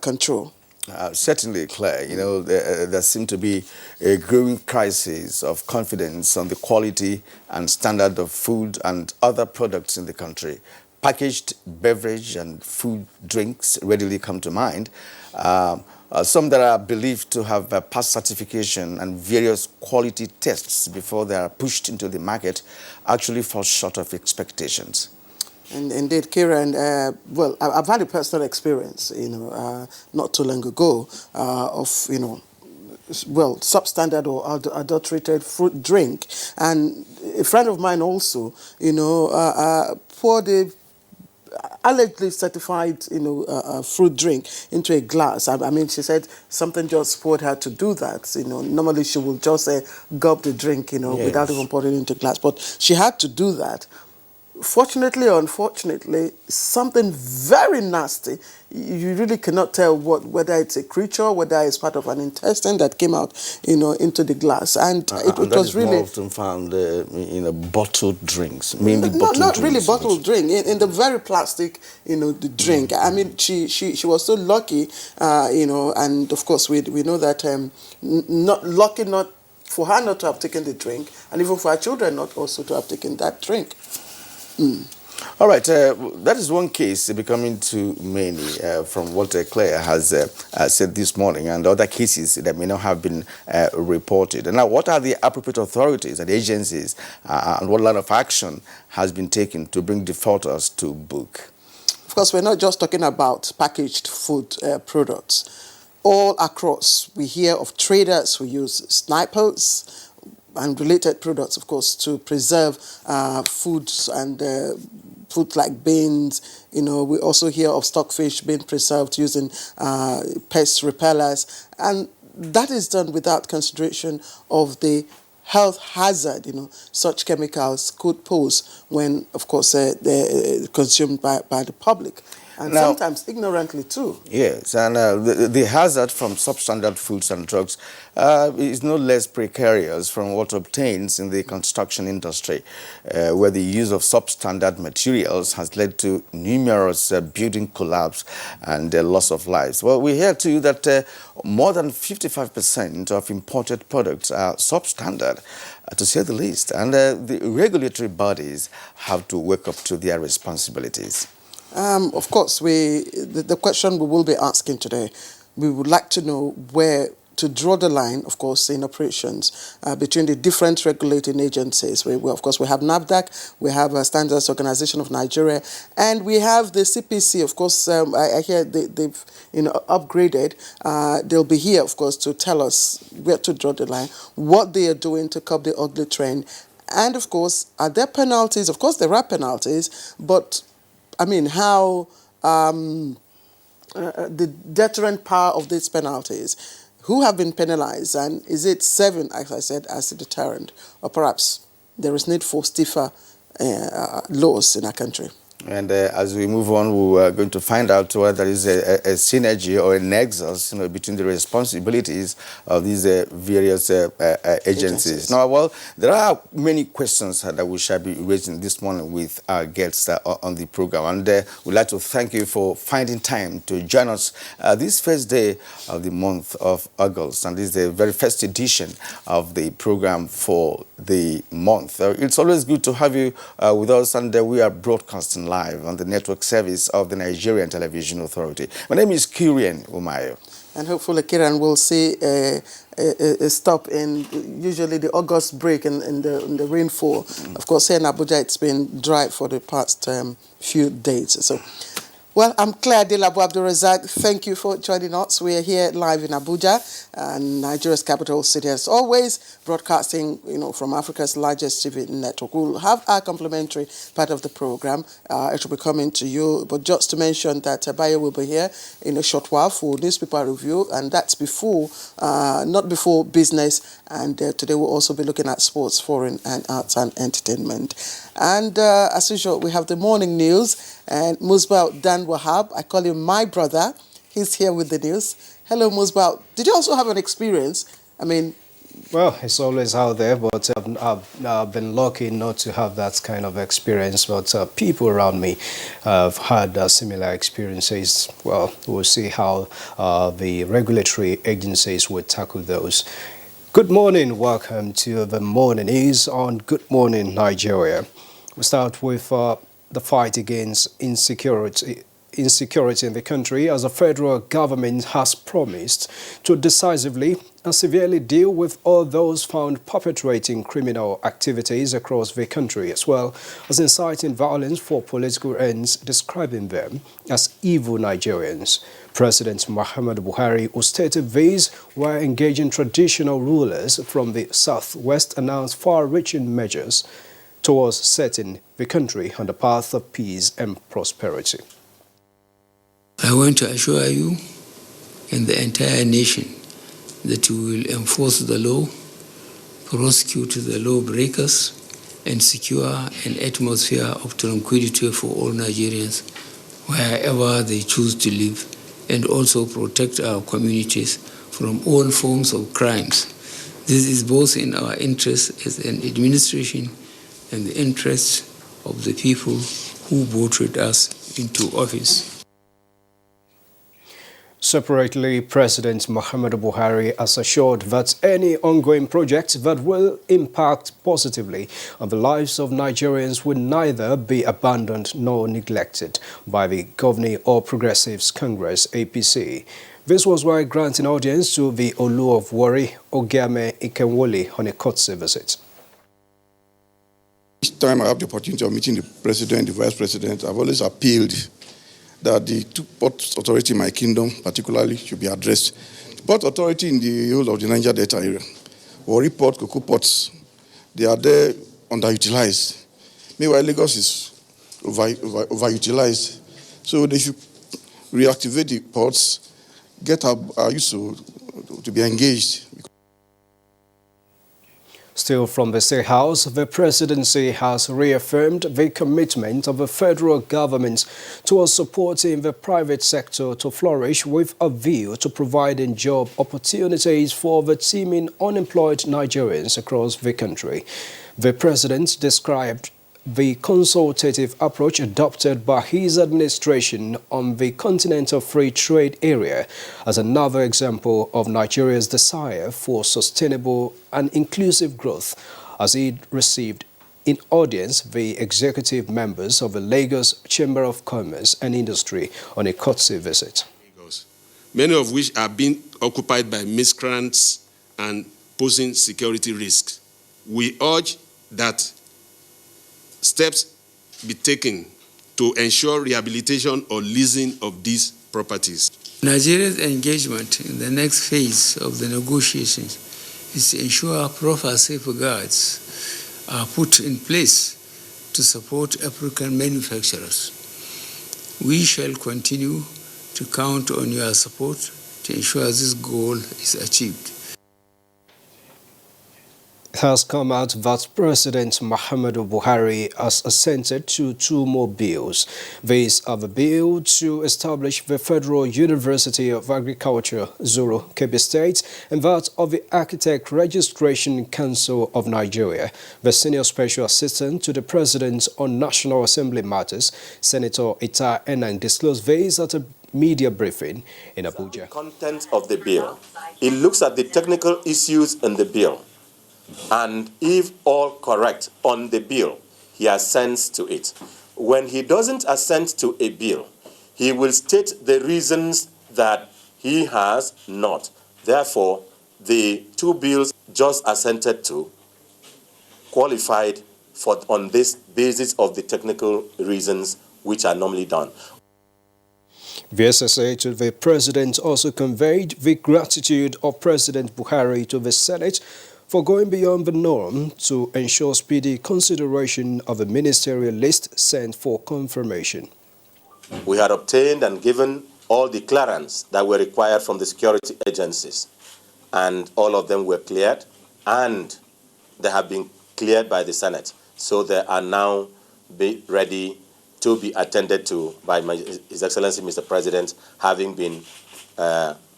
control. Certainly, Claire. You know, there seemed to be a growing crisis of confidence on the quality and standard of food and other products in the country. Packaged beverage and food drinks readily come to mind. Some that are believed to have passed certification and various quality tests before they are pushed into the market actually fall short of expectations. And indeed, Kieran, well, I've had a personal experience, not too long ago, of, well, substandard or adulterated fruit drink. And a friend of mine also, poured a allegedly certified, fruit drink into a glass. I mean, she said something just poured her to do that. Normally she will just gulp the drink, Yes. without even pouring it into glass. But she had to do that. Fortunately or unfortunately, something very nasty. You really cannot tell whether it's a creature, whether it's part of an intestine that came out, into the glass, and it And was really more often found in bottled drinks, mainly bottled not drinks. really bottled drink in the very plastic, the drink. I mean, she was so lucky, and of course we know that not lucky not for her not to have taken the drink, and even for her children not also to have taken that drink. All right, that is one case becoming too many from what Claire has said this morning, and other cases that may not have been reported. And now, what are the appropriate authorities and agencies, and what line of action has been taken to bring defaulters to book? Of course, we're not just talking about packaged food products. All across, we hear of traders who use snipers and related products, of course, to preserve foods and food like beans. We also hear of stockfish being preserved using pest repellers. And that is done without consideration of the health hazard, such chemicals could pose when, of course, they're consumed by the public. And now, sometimes ignorantly too. Yes, and the hazard from substandard foods and drugs is no less precarious from what obtains in the construction industry, where the use of substandard materials has led to numerous building collapse and loss of lives. Well, we hear too that more than 55% of imported products are substandard, to say the least, and the regulatory bodies have to wake up to their responsibilities. Of course, the question we will be asking today, we would like to know where to draw the line, of course, in operations between the different regulating agencies. Of course, we have NAFDAC, we have Standards Organization of Nigeria, and we have the CPC. Of course, I hear they've upgraded. They'll be here, of course, to tell us where to draw the line, what they are doing to curb the ugly trend, and of course, are there penalties? Of course, there are penalties, but I mean, how the deterrent power of these penalties, who have been penalized, and is it serving, as I said, as a deterrent, or perhaps there is need for stiffer laws in our country? And as we move on, we are going to find out whether there is a synergy or a nexus between the responsibilities of these various agencies. Now, well, there are many questions that we shall be raising this morning with our guests on the program. And we'd like to thank you for finding time to join us this first day of the month of August. And this is the very first edition of the program for the month. It's always good to have you with us, and we are broadcasting live on the network service of the Nigerian Television Authority. My name is Kieran Umayo. And hopefully, Kieran, will see a stop in usually the August break in the rainfall. Of course, here in Abuja, it's been dry for the past few days. So, well, I'm Claire Adelabu Abdulrazak. Thank you for joining us. We are here live in Abuja, Nigeria's capital city, as always, broadcasting, from Africa's largest TV network. We'll have our complimentary part of the program. It will be coming to you. But just to mention that Bayo will be here in a short while for newspaper review, and that's before, not before business. And today we'll also be looking at sports, foreign, and arts and entertainment. And as usual, we have the morning news. And Musbah Dan Wahab, I call him my brother. He's here with the news. Hello, Musbah. Did you also have an experience? I mean, Well, it's always out there, but I've been lucky not to have that kind of experience. But people around me have had similar experiences. Well, we'll see how the regulatory agencies will tackle those. Good morning. Welcome to the Morning News on Good Morning Nigeria. We start with the fight against insecurity in the country, as the federal government has promised to decisively and severely deal with all those found perpetrating criminal activities across the country, as well as inciting violence for political ends, describing them as evil Nigerians. President Muhammadu Buhari, who stated these while engaging traditional rulers from the southwest, announced far-reaching measures towards setting the country on the path of peace and prosperity. I want to assure you and the entire nation that we will enforce the law, prosecute the lawbreakers, and secure an atmosphere of tranquility for all Nigerians wherever they choose to live, and also protect our communities from all forms of crimes. This is both in our interest as an administration and the interests of the people who voted us into office. Separately, President Muhammadu Buhari has assured that any ongoing project that will impact positively on the lives of Nigerians will neither be abandoned nor neglected by the Governing All Progressives Congress (APC). This was while granting audience to the Olu of Warri, Ogiame Ikenwole, on a courtesy visit. Each time I have the opportunity of meeting the President, the Vice President, I've always appealed that the two port authority in my kingdom particularly should be addressed. The port authority in the whole of the Niger Delta area, Warri Port, Cocoa Ports, they are there underutilized. Meanwhile, Lagos is overutilized. So they should reactivate the ports, get our youth to be engaged. Still from the State House, the presidency has reaffirmed the commitment of the federal government towards supporting the private sector to flourish with a view to providing job opportunities for the teeming unemployed Nigerians across the country. The president described the consultative approach adopted by his administration on the Continental Free Trade Area as another example of Nigeria's desire for sustainable and inclusive growth, as he received in audience the executive members of the Lagos Chamber of Commerce and Industry on a courtesy visit. Many of which are being occupied by miscreants and posing security risks. We urge that steps be taken to ensure rehabilitation or leasing of these properties. Nigeria's engagement in the next phase of the negotiations is to ensure proper safeguards are put in place to support African manufacturers. We shall continue to count on your support to ensure this goal is achieved. It has come out that President Muhammadu Buhari has assented to two more bills. These are the bill to establish the Federal University of Agriculture, Zuru, Kebbi State, and that of the Architect Registration Council of Nigeria. The Senior Special Assistant to the President on National Assembly Matters, Senator Ita Enang, disclosed these at a media briefing in Abuja. The content of the bill. It looks at the technical issues in the bill. And if all correct on the bill, he assents to it. When he doesn't assent to a bill, he will state the reasons that he has not. Therefore, the two bills just assented to qualified for on this basis of the technical reasons which are normally done. The SSA to the President also conveyed the gratitude of President Buhari to the Senate for going beyond the norm to ensure speedy consideration of a ministerial list sent for confirmation. We had obtained and given all the clearance that were required from the security agencies, and all of them were cleared, and they have been cleared by the Senate. So they are now ready to be attended to by His Excellency Mr. President, having been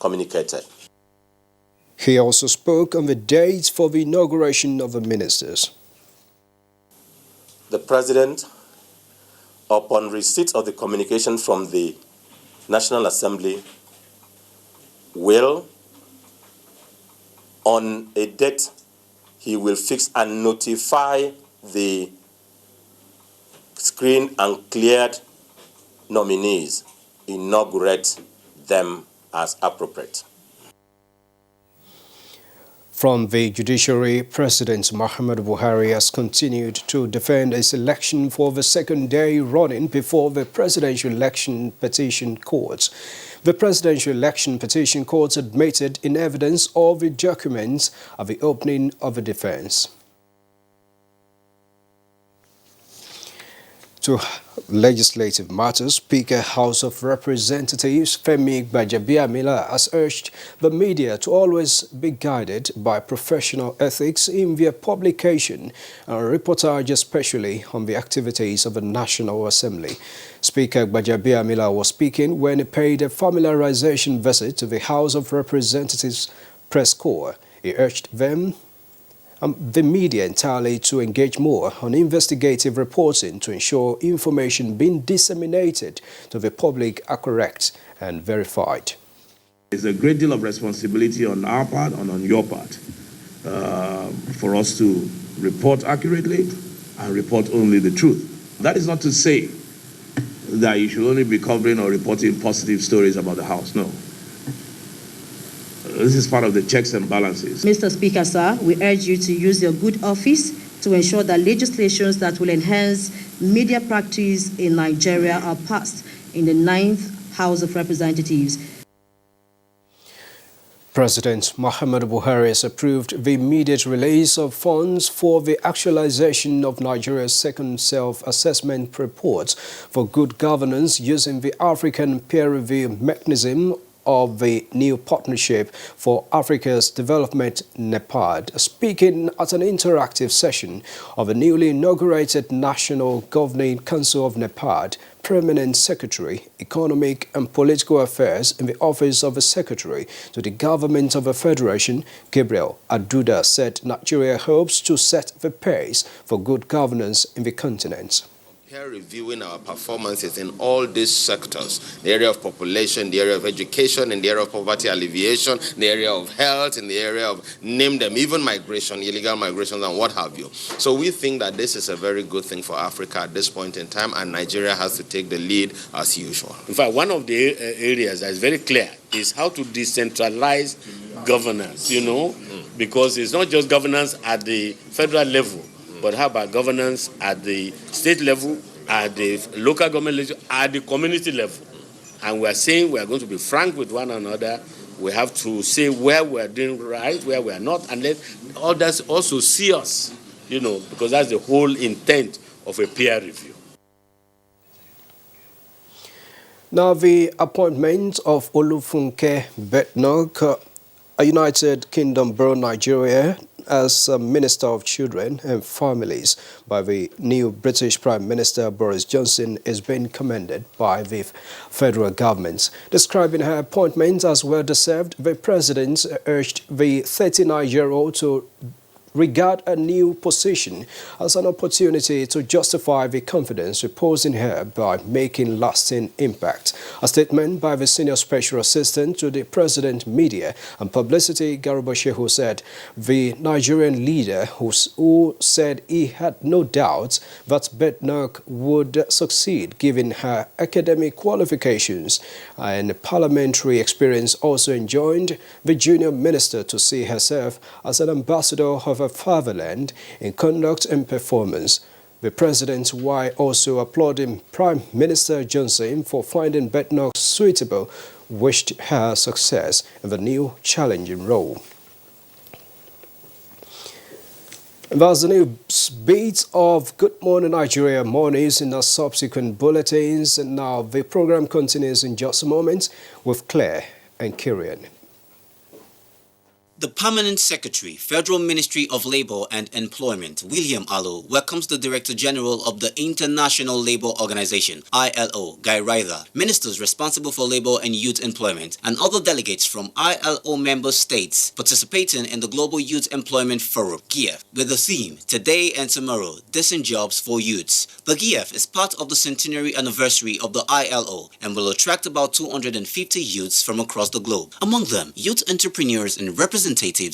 communicated. He also spoke on the dates for the inauguration of the ministers. The President, upon receipt of the communication from the National Assembly, will, on a date he will fix and notify the screened and cleared nominees, inaugurate them as appropriate. From the judiciary, President Muhammadu Buhari has continued to defend his election for the second day running before the Presidential Election Petition Court. The Presidential Election Petition Court admitted in evidence all the documents at the opening of the defense. To legislative matters, Speaker House of Representatives Femi Gbajabiamila has urged the media to always be guided by professional ethics in their publication and reportage, especially on the activities of the National Assembly. Speaker Gbajabiamila was speaking when he paid a familiarization visit to the House of Representatives Press Corps. He urged the media entirely to engage more on investigative reporting to ensure information being disseminated to the public are correct and verified. There's a great deal of responsibility on our part and on your part for us to report accurately and report only the truth. That is not to say that you should only be covering or reporting positive stories about the House. No. This is part of the checks and balances. Mr. Speaker, sir, we urge you to use your good office to ensure that legislations that will enhance media practice in Nigeria are passed in the 9th House of Representatives. President Muhammadu Buhari has approved the immediate release of funds for the actualization of Nigeria's second self-assessment report for good governance using the African peer review mechanism of the new Partnership for Africa's Development, NEPAD. Speaking at an interactive session of the newly inaugurated National Governing Council of NEPAD, Permanent Secretary, Economic and Political Affairs in the Office of the Secretary to the Government of the Federation, Gabriel Aduda said Nigeria hopes to set the pace for good governance in the continent. Here reviewing our performances in all these sectors, the area of population, the area of education, in the area of poverty alleviation, the area of health, in the area of, name them, even migration, illegal migration and what have you. So we think that this is a very good thing for Africa at this point in time, and Nigeria has to take the lead as usual. In fact, one of the areas that is very clear is how to decentralize governance, because it's not just governance at the federal level, but how about governance at the state level, at the local government level, at the community level? And we are saying we are going to be frank with one another. We have to say where we are doing right, where we are not, and let others also see us, because that's the whole intent of a peer review. Now, the appointment of Olufunke Betnok, a United Kingdom-born Nigeria, as Minister of Children and Families by the new British Prime Minister Boris Johnson is being commended by the federal government. Describing her appointment as well-deserved, the President urged the 39-year-old to regard a new position as an opportunity to justify the confidence reposed in her by making lasting impact. A statement by the Senior Special Assistant to the President Media and Publicity, Garuba Shehu, said the Nigerian leader who said he had no doubt that Betnok would succeed given her academic qualifications and parliamentary experience also enjoined the junior minister to see herself as an ambassador of her fatherland in conduct and performance. The President, while also applauding Prime Minister Johnson for finding Betnok suitable, wished her success in the new challenging role. And that's the new beat of Good Morning Nigeria mornings in our subsequent bulletins. And now the program continues in just a moment with Claire and Kirian. The Permanent Secretary, Federal Ministry of Labour and Employment, William Allo, welcomes the Director General of the International Labour Organization, ILO, Guy Ryder, ministers responsible for labour and youth employment, and other delegates from ILO member states participating in the Global Youth Employment Forum, GIEF, with the theme, Today and Tomorrow, Decent Jobs for Youths. The GIEF is part of the centenary anniversary of the ILO and will attract about 250 youths from across the globe. Among them, youth entrepreneurs and representatives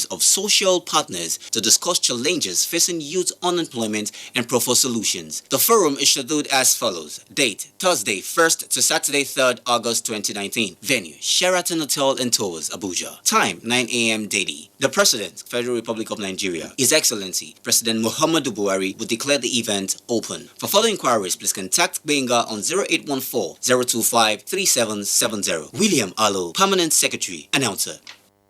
of social partners to discuss challenges facing youth unemployment and propose solutions. The forum is scheduled as follows. Date, Thursday 1st to Saturday 3rd August 2019. Venue, Sheraton Hotel and Tours, Abuja. Time, 9 a.m. daily. The President, Federal Republic of Nigeria, His Excellency, President Muhammadu Buhari, will declare the event open. For further inquiries, please contact Benga on 0814-025-3770. William Allo, Permanent Secretary, Announcer.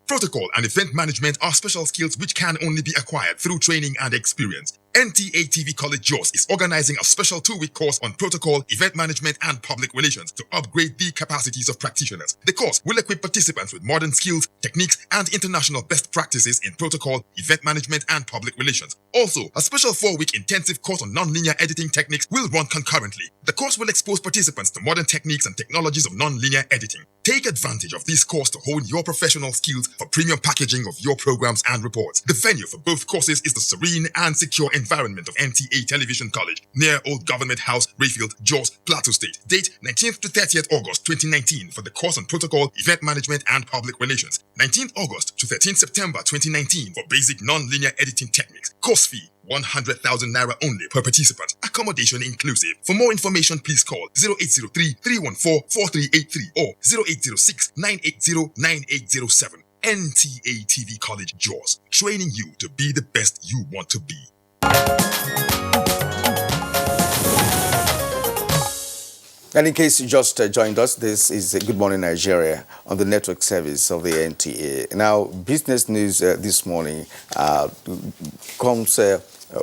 Protocol and event management are special skills which can only be acquired through training and experience. NTA TV College JOS is organizing a special 2-week course on protocol, event management, and public relations to upgrade the capacities of practitioners. The course will equip participants with modern skills, techniques, and international best practices in protocol, event management, and public relations. Also, a special 4-week intensive course on non-linear editing techniques will run concurrently. The course will expose participants to modern techniques and technologies of non-linear editing. Take advantage of this course to hone your professional skills for premium packaging of your programs and reports. The venue for both courses is the serene and secure environment of NTA Television College, near Old Government House, Rayfield, Jos, Plateau State. Date 19th to 30th August 2019 for the course on protocol, event management, and public relations. 19th August to 13th September 2019 for basic non-linear editing techniques. Course fee 100,000 naira only per participant. Accommodation inclusive. For more information, please call 0803-314-4383 or 0806-980-9807. NTA TV College JOS, training you to be the best you want to be. And in case you just joined us, this is Good Morning Nigeria on the network service of the NTA. Now, business news this morning comes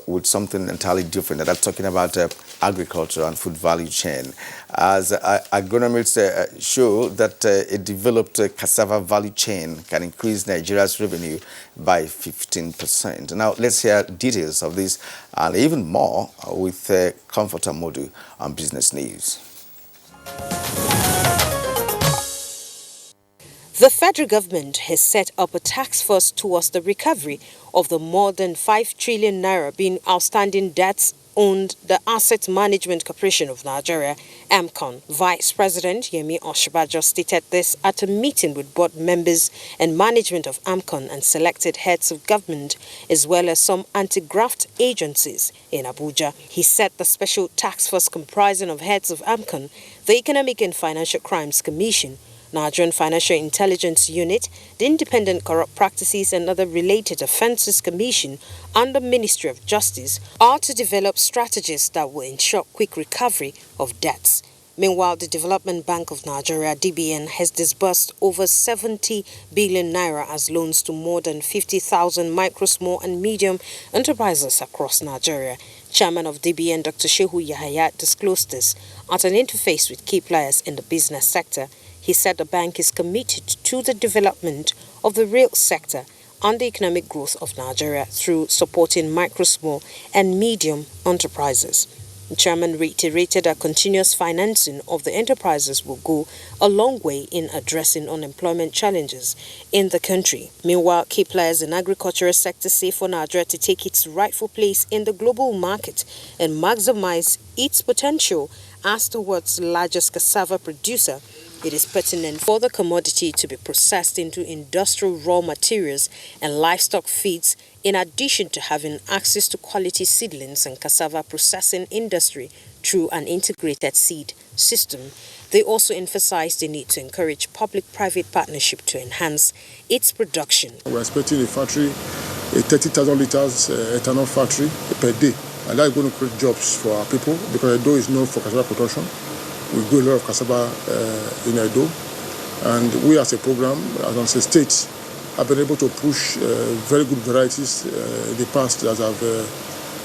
with something entirely different. That's talking about agriculture and food value chain. As agronomists show that a developed cassava value chain can increase Nigeria's revenue by 15%. Now, let's hear details of this and even more with Comforter Modu on Business News. The federal government has set up a task force towards the recovery of the more than 5 trillion naira being outstanding debts owned the Asset Management Corporation of Nigeria, AMCON. Vice President Yemi Osinbajo stated this at a meeting with board members and management of AMCON and selected heads of government, as well as some anti-graft agencies in Abuja. He said the special task force comprising of heads of AMCON, the Economic and Financial Crimes Commission, Nigerian Financial Intelligence Unit, the Independent Corrupt Practices and Other Related Offences Commission, and the Ministry of Justice are to develop strategies that will ensure quick recovery of debts. Meanwhile, the Development Bank of Nigeria, DBN, has disbursed over 70 billion naira as loans to more than 50,000 micro, small and medium enterprises across Nigeria. Chairman of DBN, Dr. Shehu Yahaya, disclosed this at an interface with key players in the business sector. He said the bank is committed to the development of the real sector and the economic growth of Nigeria through supporting micro, small and medium enterprises. The chairman reiterated that continuous financing of the enterprises will go a long way in addressing unemployment challenges in the country. Meanwhile, key players in the agricultural sector say for Nigeria to take its rightful place in the global market and maximize its potential as the world's largest cassava producer, it is pertinent for the commodity to be processed into industrial raw materials and livestock feeds, in addition to having access to quality seedlings and cassava processing industry through an integrated seed system. They also emphasized the need to encourage public-private partnership to enhance its production. We're expecting a factory, a 30,000 liters ethanol factory per day, and that's going to create jobs for our people because Edo is known for cassava production. We grow a lot of cassava in Edo, and we as a program, as a state, have been able to push very good varieties in the past that have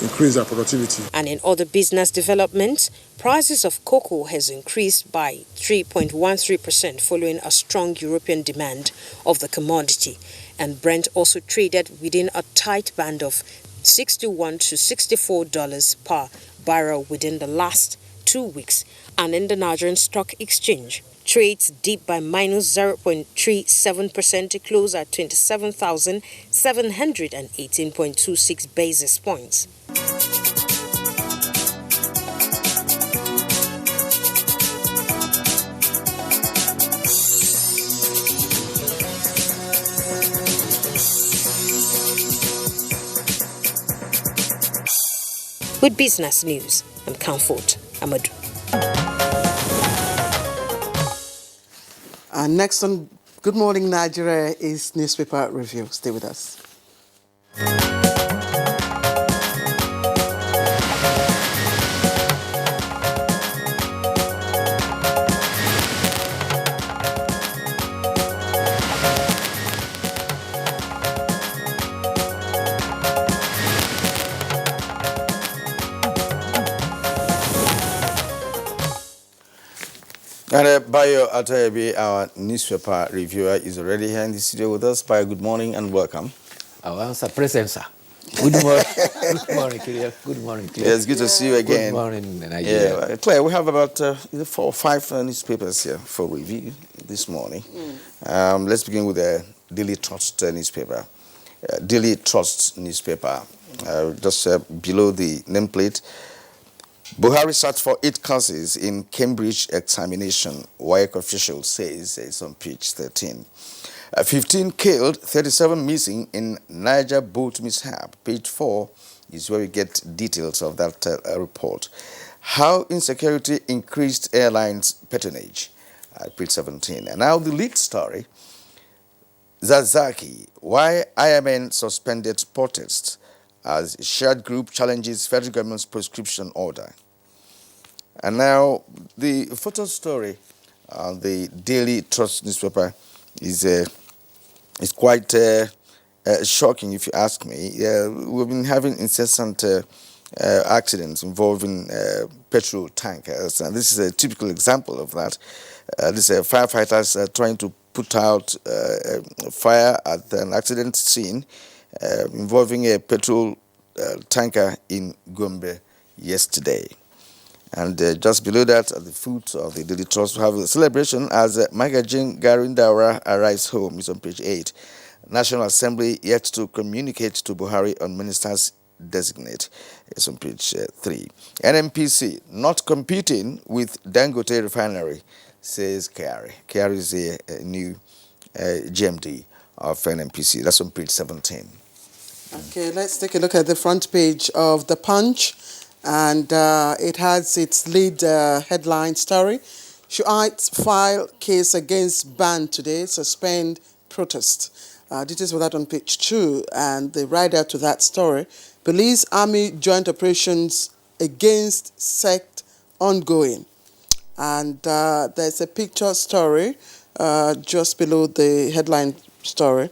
increase their productivity. And in other business developments, prices of cocoa has increased by 3.13% following a strong European demand of the commodity. And Brent also traded within a tight band of $61 to $64 per barrel within the last 2 weeks. And in the Nigerian Stock Exchange, trades dipped by minus 0.37% to close at 27,718.26 basis points. With business news, I'm Comfort Amadou. And next on Good Morning Nigeria is newspaper review. Stay with us. And Bayo Atayebi, our newspaper reviewer, is already here in the studio with us. Bayo, good morning and welcome. Our present, sir. Good morning. Good morning, Claire. Good morning, Claire. Yeah, it's good to see you again. Good morning, Nigeria. Yeah, Claire, we have about 4 or 5 newspapers here for review this morning. Let's begin with the Daily Trust newspaper. Daily Trust newspaper, just below the nameplate. Buhari sat for 8 courses in Cambridge examination, WAEC official says. It's on page 13. 15 killed, 37 missing in Niger boat mishap. Page 4 is where we get details of that report. How insecurity increased airlines patronage. Page 17. And now the lead story. Zazaki, why IMN suspended protests as shared group challenges federal government's prescription order. And now the photo story on the Daily Trust newspaper is quite shocking, if you ask me. We've been having incessant accidents involving petrol tankers, and this is a typical example of that. These firefighters trying to put out fire at an accident scene involving a petrol tanker in Gombe yesterday. And just below that, at the foot of the Daily Trust, we have a celebration as Magajin Garindaura arrives home. It's on page 8. National Assembly yet to communicate to Buhari on ministers designate. It's on page 3. NMPC not competing with Dangote refinery, says Kyari. Kyari is a new GMD of NMPC. That's on page 17. Okay, let's take a look at the front page of The Punch. And it has its lead headline story. Shiites file case against ban today, suspend protest. Details of that on page 2. And the rider to that story, police army joint operations against sect ongoing. And there's a picture story just below the headline story.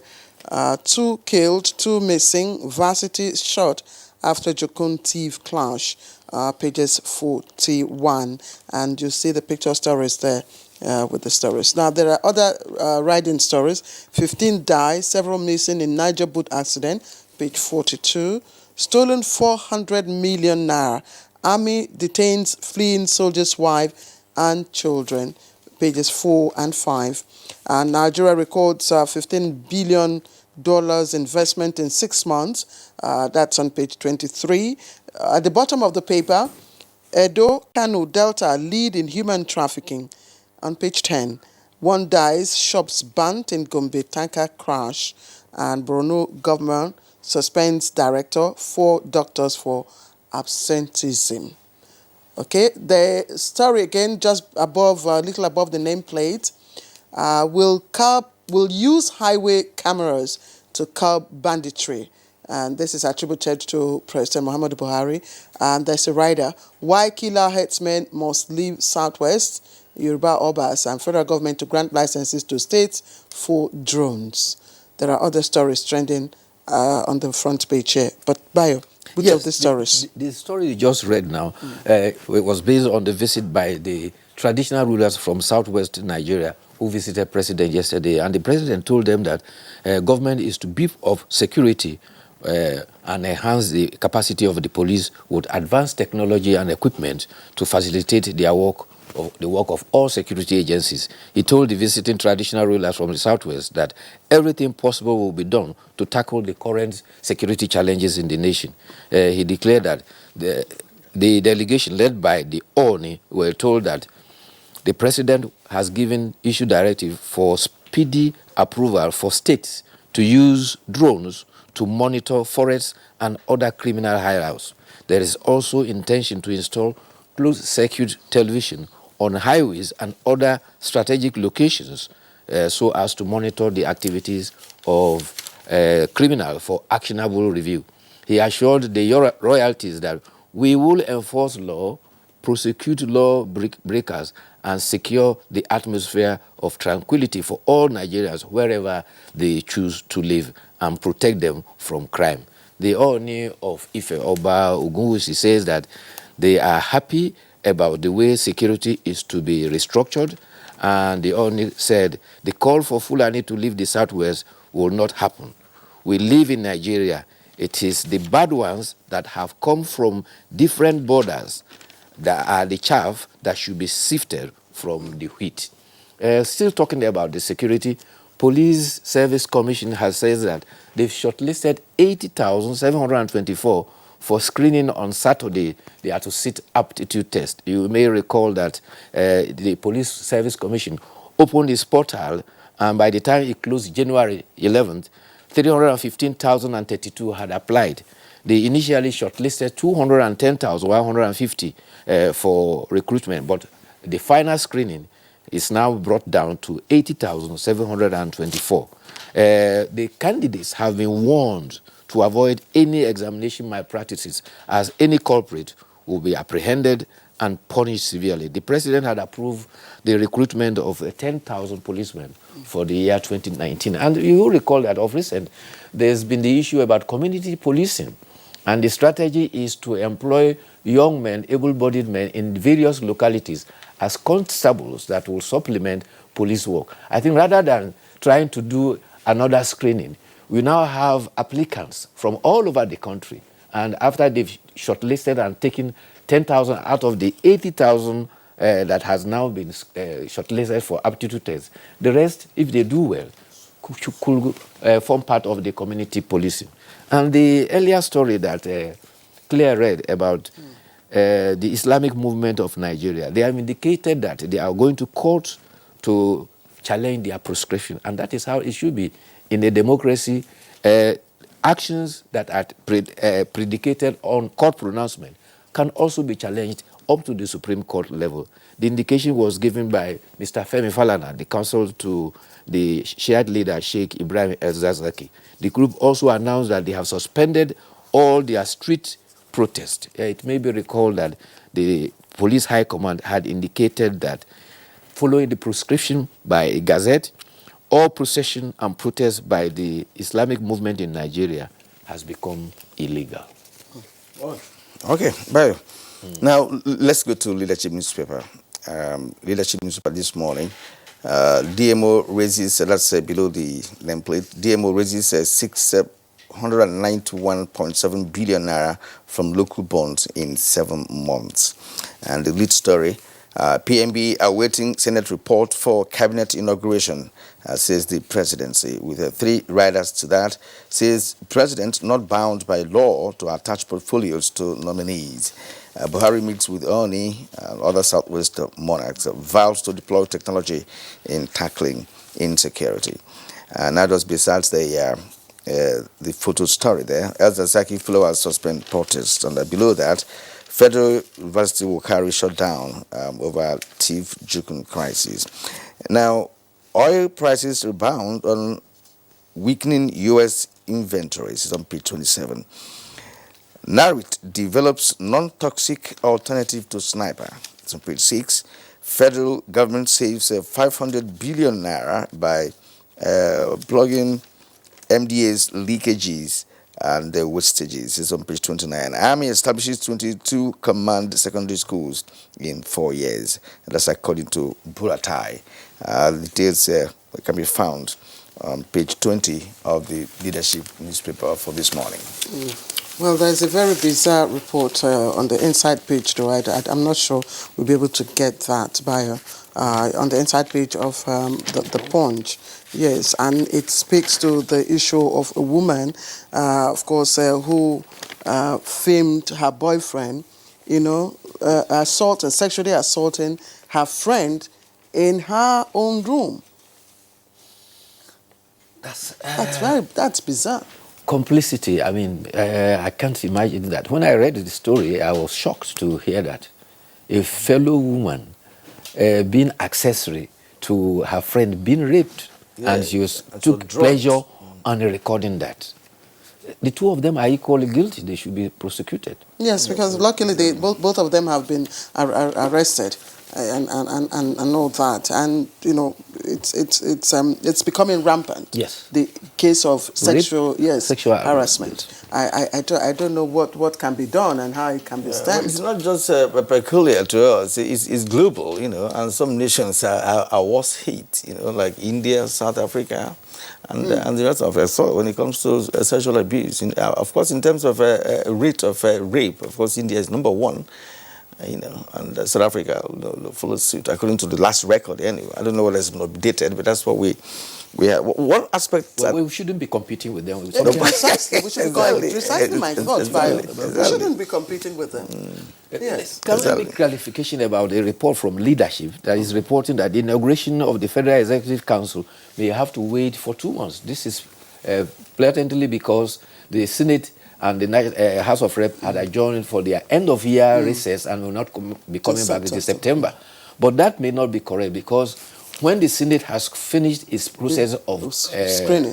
2 killed, 2 missing, varsity shot after Jokun Thief clash, pages 41. And you see the picture stories there with the stories. Now, there are other riding stories. 15 die, several missing in Niger boat accident, page 42. Stolen 400 million naira. Army detains fleeing soldier's wife and children, pages 4 and 5. And Nigeria records $15 billion investment in 6 months. That's on page 23. At the bottom of the paper, Edo, Kano, Delta lead in human trafficking. On page 10, 1 dies, shops burnt in Gombe tanker crash. And Borno government suspends director, 4 doctors for absenteeism. Okay, the story again, just above, a little above the nameplate, will use highway cameras to curb banditry. And this is attributed to President Muhammadu Buhari. And there's a rider, why killer headsmen must leave Southwest, Yoruba Obas, and federal government to grant licenses to states for drones. There are other stories trending on the front page here. But Bayo, Which of the stories? The story you just read now it was based on the visit by the traditional rulers from southwest Nigeria who visited President yesterday. And the President told them that government is to beef up security and enhance the capacity of the police with advanced technology and equipment to facilitate their work, the work of all security agencies. He told the visiting traditional rulers from the southwest that everything possible will be done to tackle the current security challenges in the nation. He declared that the delegation led by the ONI were told that the president has given issue directive for speedy approval for states to use drones to monitor forests and other criminal hideouts. There is also intention to install closed-circuit television on highways and other strategic locations so as to monitor the activities of criminals for actionable review. He assured the royalties that we will enforce law, prosecute law breakers, and secure the atmosphere of tranquility for all Nigerians wherever they choose to live and protect them from crime. The Oni of Ife, Oba Ogunwusi, says that they are happy about the way security is to be restructured, and the Oni said the call for Fulani to leave the southwest will not happen. We live in Nigeria. It is the bad ones that have come from different borders that are the chaff that should be sifted from the wheat. Still talking about the security, Police Service Commission has said that they've shortlisted 80,724 for screening on Saturday. They are to sit aptitude test. You may recall that the Police Service Commission opened its portal, and by the time it closed January 11th, 315,032 had applied. They initially shortlisted 210,150 for recruitment, but the final screening is now brought down to 80,724. The candidates have been warned to avoid any examination malpractices, as any culprit will be apprehended and punished severely. The president had approved the recruitment of 10,000 policemen for the year 2019. And you will recall that of recent, there's been the issue about community policing. And the strategy is to employ young men, able-bodied men in various localities as constables that will supplement police work. I think rather than trying to do another screening, we now have applicants from all over the country. And after they've shortlisted and taken 10,000 out of the 80,000 that has now been shortlisted for aptitude tests, the rest, if they do well, could form part of the community policing. And the earlier story that Claire read about the Islamic movement of Nigeria, they have indicated that they are going to court to challenge their prescription. And that is how it should be in a democracy. Actions that are predicated on court pronouncement can also be challenged up to the Supreme Court level. The indication was given by Mr. Femi Falana, the counsel to the shared leader Sheikh Ibrahim El-Zakzaky. The group also announced that they have suspended all their street protests. It may be recalled that the police high command had indicated that following the prescription by a gazette, all procession and protest by the Islamic movement in Nigeria has become illegal. Okay, bye. Now, let's go to Leadership newspaper. Leadership newspaper this morning. DMO raises, that's below the nameplate, DMO raises 691.7 billion naira from local bonds in 7 months. And the lead story, PMB awaiting Senate report for cabinet inauguration, says the presidency, with 3 riders to that, says president not bound by law to attach portfolios to nominees. Buhari meets with Oni and other Southwest monarchs, vows to deploy technology in tackling insecurity. And that was besides the photo story there. El-Zakzaky followers suspend protest. And below that, Federal University will carry shutdown over Chief Jukun crisis. Now, oil prices rebound on weakening U.S. inventories. It's on page 27. NARIT develops non-toxic alternative to sniper. It's on page 6. Federal government saves 500 billion naira by plugging MDA's leakages and the wastages. It's on page 29. Army establishes 22 command secondary schools in 4 years. And that's according to Buratai. Details can be found on page 20 of the leadership newspaper for this morning. Well, there's a very bizarre report on the inside page, though. I'm not sure we'll be able to get that bio on the inside page of the Punch. Yes, and it speaks to the issue of a woman, of course, who filmed her boyfriend, sexually assaulting her friend in her own room. That's bizarre. Complicity. I mean, I can't imagine that. When I read the story, I was shocked to hear that a fellow woman being accessory to her friend being raped, and she took pleasure on recording that. The two of them are equally guilty. They should be prosecuted. Yes, because luckily both of them have been arrested and all that, and it's becoming rampant. Yes, the case of sexual harassment. I don't know what can be done and how it can be stemmed. It's not just peculiar to us. It's global, and some nations are worse hit, like India, South Africa, and the rest of it. So when it comes to sexual abuse, of course, in terms of rate of rape, of course, India is number one. And South Africa follows suit according to the last record. Anyway, I don't know whether it's been updated, but that's what we have. One aspect. We shouldn't be competing with them. Precisely, we should precisely my thoughts. We shouldn't be competing with them. Yes. Can we make clarification about a report from leadership that is reporting that the inauguration of the Federal Executive Council may have to wait for 2 months? This is blatantly because the Senate and the House of Rep had adjourned for their end-of-year recess and will not be coming back until September. But that may not be correct, because when the Senate has finished its process of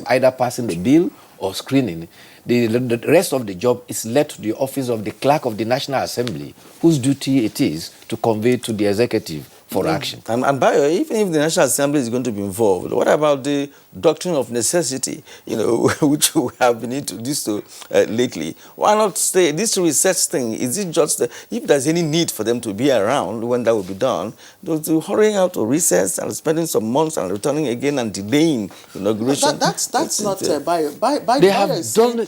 either passing the bill or screening, the rest of the job is left to the office of the Clerk of the National Assembly, whose duty it is to convey to the executive for action. And Bayo, even if the National Assembly is going to be involved, what about the doctrine of necessity, which we have been introduced to lately? Why not stay? This research thing, is it just, if there's any need for them to be around when that will be done, to hurrying out to recess and spending some months and returning again and delaying inauguration? That's not Bayo. They have done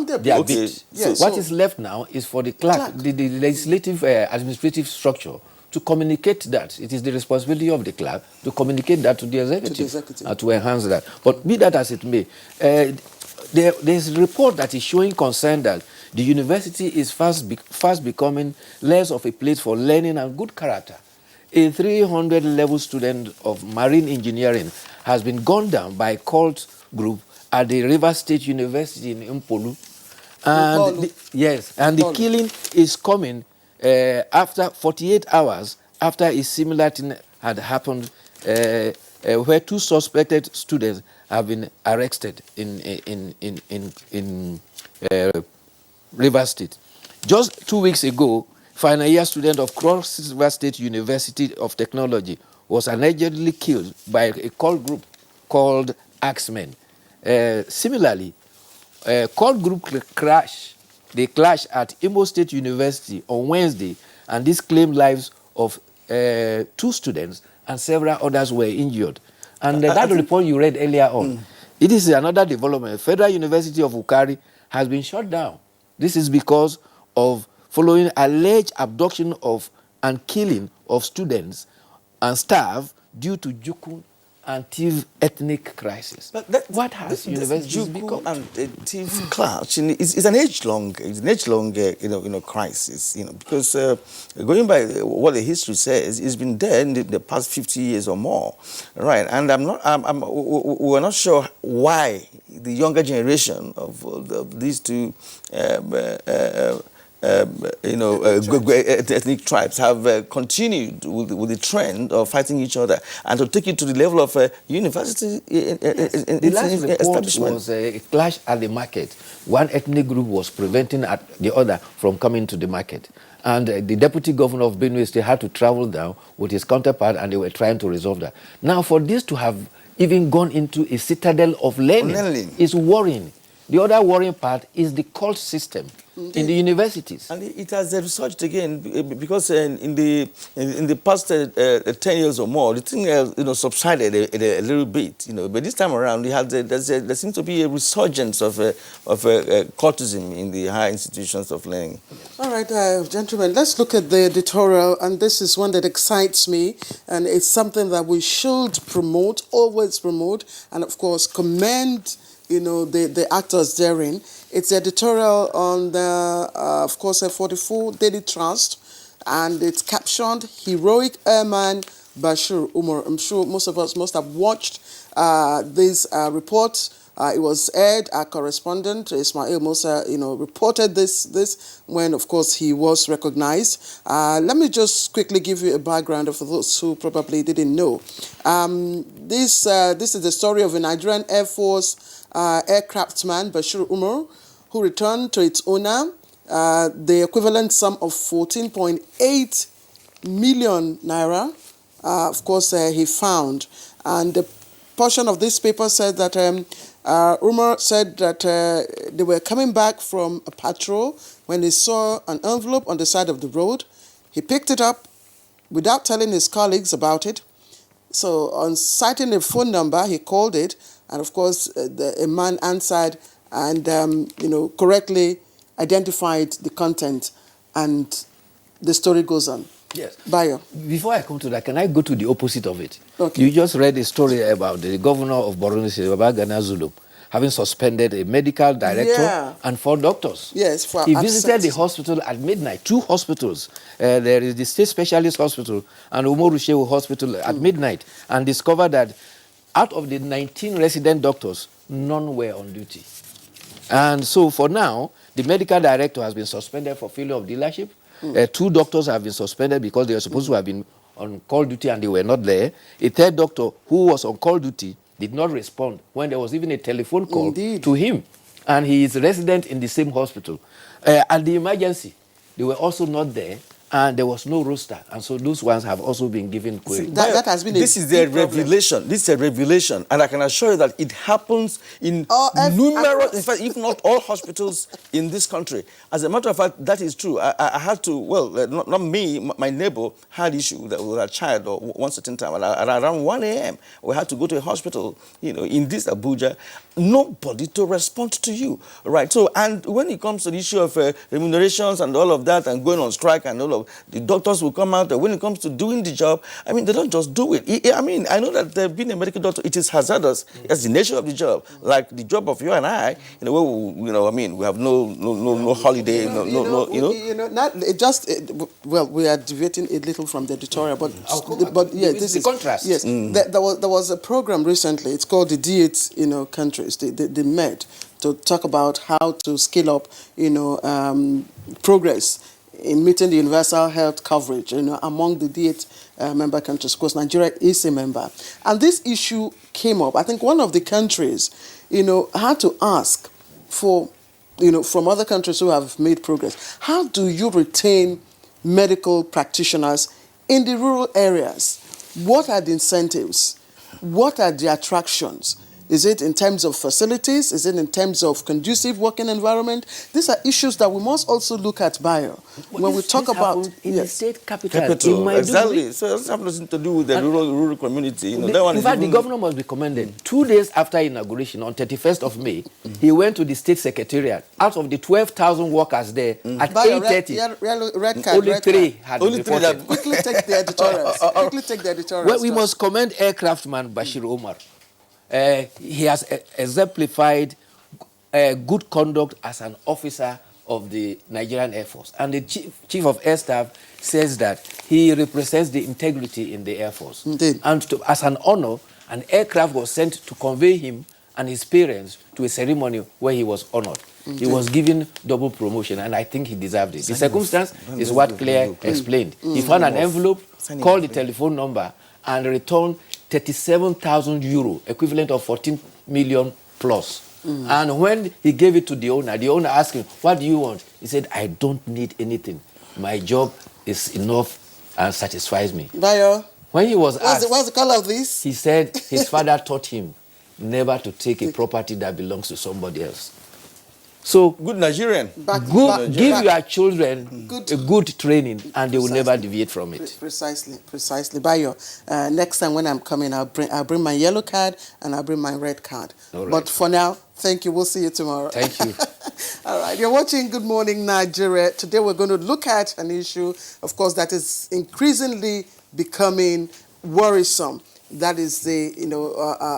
their bit. Yes. What is left now is for the clerk, the legislative administrative structure, to communicate that. It is the responsibility of the clerk to communicate that to the executive. To enhance that. But be that as it may, there's a report that is showing concern that the university is fast becoming less of a place for learning and good character. A 300-level student of marine engineering has been gunned down by a cult group at the Rivers State University in Mpolu. And the killing is coming after 48 hours after a similar thing had happened, where 2 suspected students have been arrested in Rivers State. Just 2 weeks ago, final year student of Cross River State University of Technology was allegedly killed by a cult group called Axemen. Similarly, a cult group they clashed at Imo State University on Wednesday, and this claimed lives of 2 students, and several others were injured. And that report you read earlier on, it is another development. Federal University of Ukari has been shut down. This is because of following alleged abduction of and killing of students and staff due to Jukun and Tiv ethnic crisis. What has universities become? And Tiv clash is an age-long, crisis. Because going by what the history says, it's been there in the past 50 years or more, right? And we're not sure why the younger generation of these two ethnic tribes have continued with the trend of fighting each other, and to take it to the level of university The last report was a clash at the market. One ethnic group was preventing the other from coming to the market. And the deputy governor of Benue State had to travel down with his counterpart, and they were trying to resolve that. Now, for this to have even gone into a citadel of learning is worrying. The other worrying part is the cult system in the universities. And it has researched again because in the past 10 years or more, the thing subsided a little bit, But this time around, there seems to be a resurgence of cultism in the higher institutions of learning. All right, gentlemen, let's look at the editorial, and this is one that excites me, and it's something that we should promote, always promote, and of course commend the actors therein. It's editorial on the, of course, a 44 Daily Trust, and it's captioned Heroic Airman Bashir Umar. I'm sure most of us must have watched this report. It was aired. Our correspondent Ismail Musa, reported this when, of course, he was recognized. Let me just quickly give you a background for those who probably didn't know. This is the story of a Nigerian Air Force aircraftsman, Bashir Umar, who returned to its owner the equivalent sum of 14.8 million naira. Of course, he found. And the portion of this paper said that Umar said that they were coming back from a patrol when they saw an envelope on the side of the road. He picked it up without telling his colleagues about it. So on citing a phone number, he called it, and of course, a man answered and correctly identified the content, and the story goes on. Yes. Bayo. Before I come to that, can I go to the opposite of it? Okay. You just read a story about the governor of Borno State, Babagana Zulum, having suspended a medical director and 4 doctors. Yes, for he absence. visited the hospital at midnight, 2 hospitals. There is the State Specialist Hospital and Umaru Shehu Hospital at midnight, and discovered that out of the 19 resident doctors, none were on duty. And so for now, the medical director has been suspended for failure of dealership. 2 doctors have been suspended because they were supposed to have been on call duty and they were not there. A 3rd doctor who was on call duty did not respond when there was even a telephone call to him. And he is a resident in the same hospital. At the emergency, they were also not there, and there was no roster. And so those ones have also been given query. That has been This is a revelation. This is a revelation. And I can assure you that it happens in numerous, in fact, if not all hospitals in this country. As a matter of fact, that is true. I had to, not me, my neighbor had issue with a child or one certain time. At around 1 a.m., we had to go to a hospital, in this Abuja. Nobody to respond to you, right? So, and when it comes to the issue of remunerations and all of that and going on strike and all of, the doctors will come out, when it comes to doing the job, I mean, they don't just do it. I mean, I know that being a medical doctor, it is hazardous. It's the nature of the job. Like the job of you and I, we have no holiday, we are deviating a little from the editorial, but yeah, this is contrast. Mm. Yes, there was a program recently. It's called the D8, countries. They met to talk about how to scale up, progress in meeting the universal health coverage, among the D8 member countries. Of course, Nigeria is a member. And this issue came up. I think one of the countries, had to ask for, from other countries who have made progress, how do you retain medical practitioners in the rural areas? What are the incentives? What are the attractions? Is it in terms of facilities? Is it in terms of conducive working environment? These are issues that we must also look at, Bayo. When we talk about in the state capital exactly. So it doesn't have nothing to do with the rural community. In fact, the governor must be commended. 2 days after inauguration, on 31st of May, he went to the state secretariat. Out of the 12,000 workers there, at 8:30, only 3 had reported. Quickly take the editorials. Well, we must commend aircraftman Bashir Umar. He has exemplified good conduct as an officer of the Nigerian Air Force. And the Chief of Air Staff says that he represents the integrity in the Air Force. Indeed. And as an honor, an aircraft was sent to convey him and his parents to a ceremony where he was honored. Indeed. He was given double promotion, and I think he deserved it. The circumstance is what Claire explained. He found an envelope, called the telephone number, and returned 37,000 euro, equivalent of 14 million plus. And when he gave it to the owner asked him, "What do you want?" He said, "I don't need anything. My job is enough and satisfies me." Bayo, when he was asked, what's the color of this? He said his father taught him never to take a property that belongs to somebody else. So good Nigerian. Give your children a good training, and they will never deviate from it. Precisely. Bayo, next time when I'm coming, I'll bring my yellow card and I'll bring my red card. All right. But for now, thank you. We'll see you tomorrow. Thank you. All right. You're watching Good Morning Nigeria. Today we're going to look at an issue, of course, that is increasingly becoming worrisome. That is the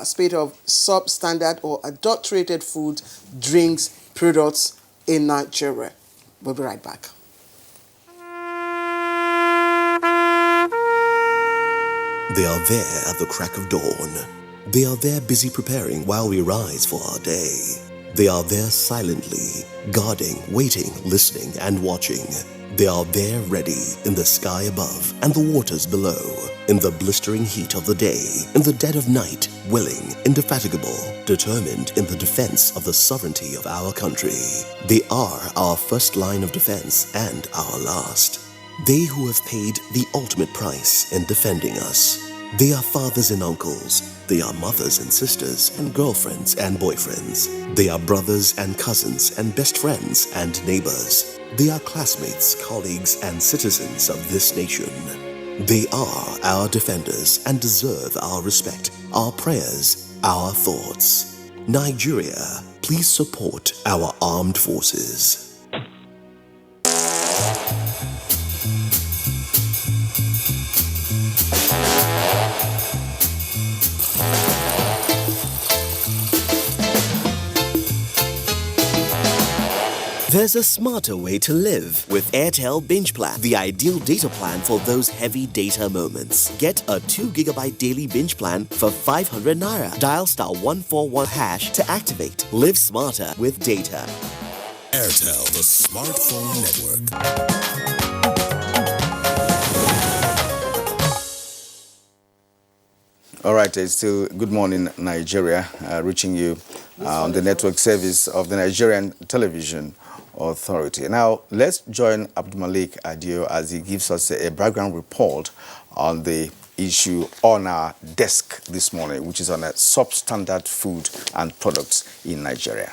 spate of substandard or adulterated food, drinks, products in Nigeria. We'll be right back. They are there at the crack of dawn. They are there busy preparing while we rise for our day. They are there silently, guarding, waiting, listening, and watching. They are there ready in the sky above and the waters below, in the blistering heat of the day, in the dead of night, willing, indefatigable, determined in the defense of the sovereignty of our country. They are our first line of defense and our last. They who have paid the ultimate price in defending us. They are fathers and uncles. They are mothers and sisters and girlfriends and boyfriends. They are brothers and cousins and best friends and neighbors. They are classmates, colleagues, and citizens of this nation. They are our defenders and deserve our respect, our prayers, our thoughts. Nigeria, please support our armed forces. There's a smarter way to live with Airtel Binge Plan, the ideal data plan for those heavy data moments. Get a 2 GB daily binge plan for 500 Naira. Dial *141# to activate. Live smarter with data. Airtel, the smartphone network. All right, it's still Good Morning Nigeria, reaching you on the network service of the Nigerian Television Authority. Now, let's join Abdulmalik Adio as he gives us a background report on the issue on our desk this morning, which is on substandard food and products in Nigeria.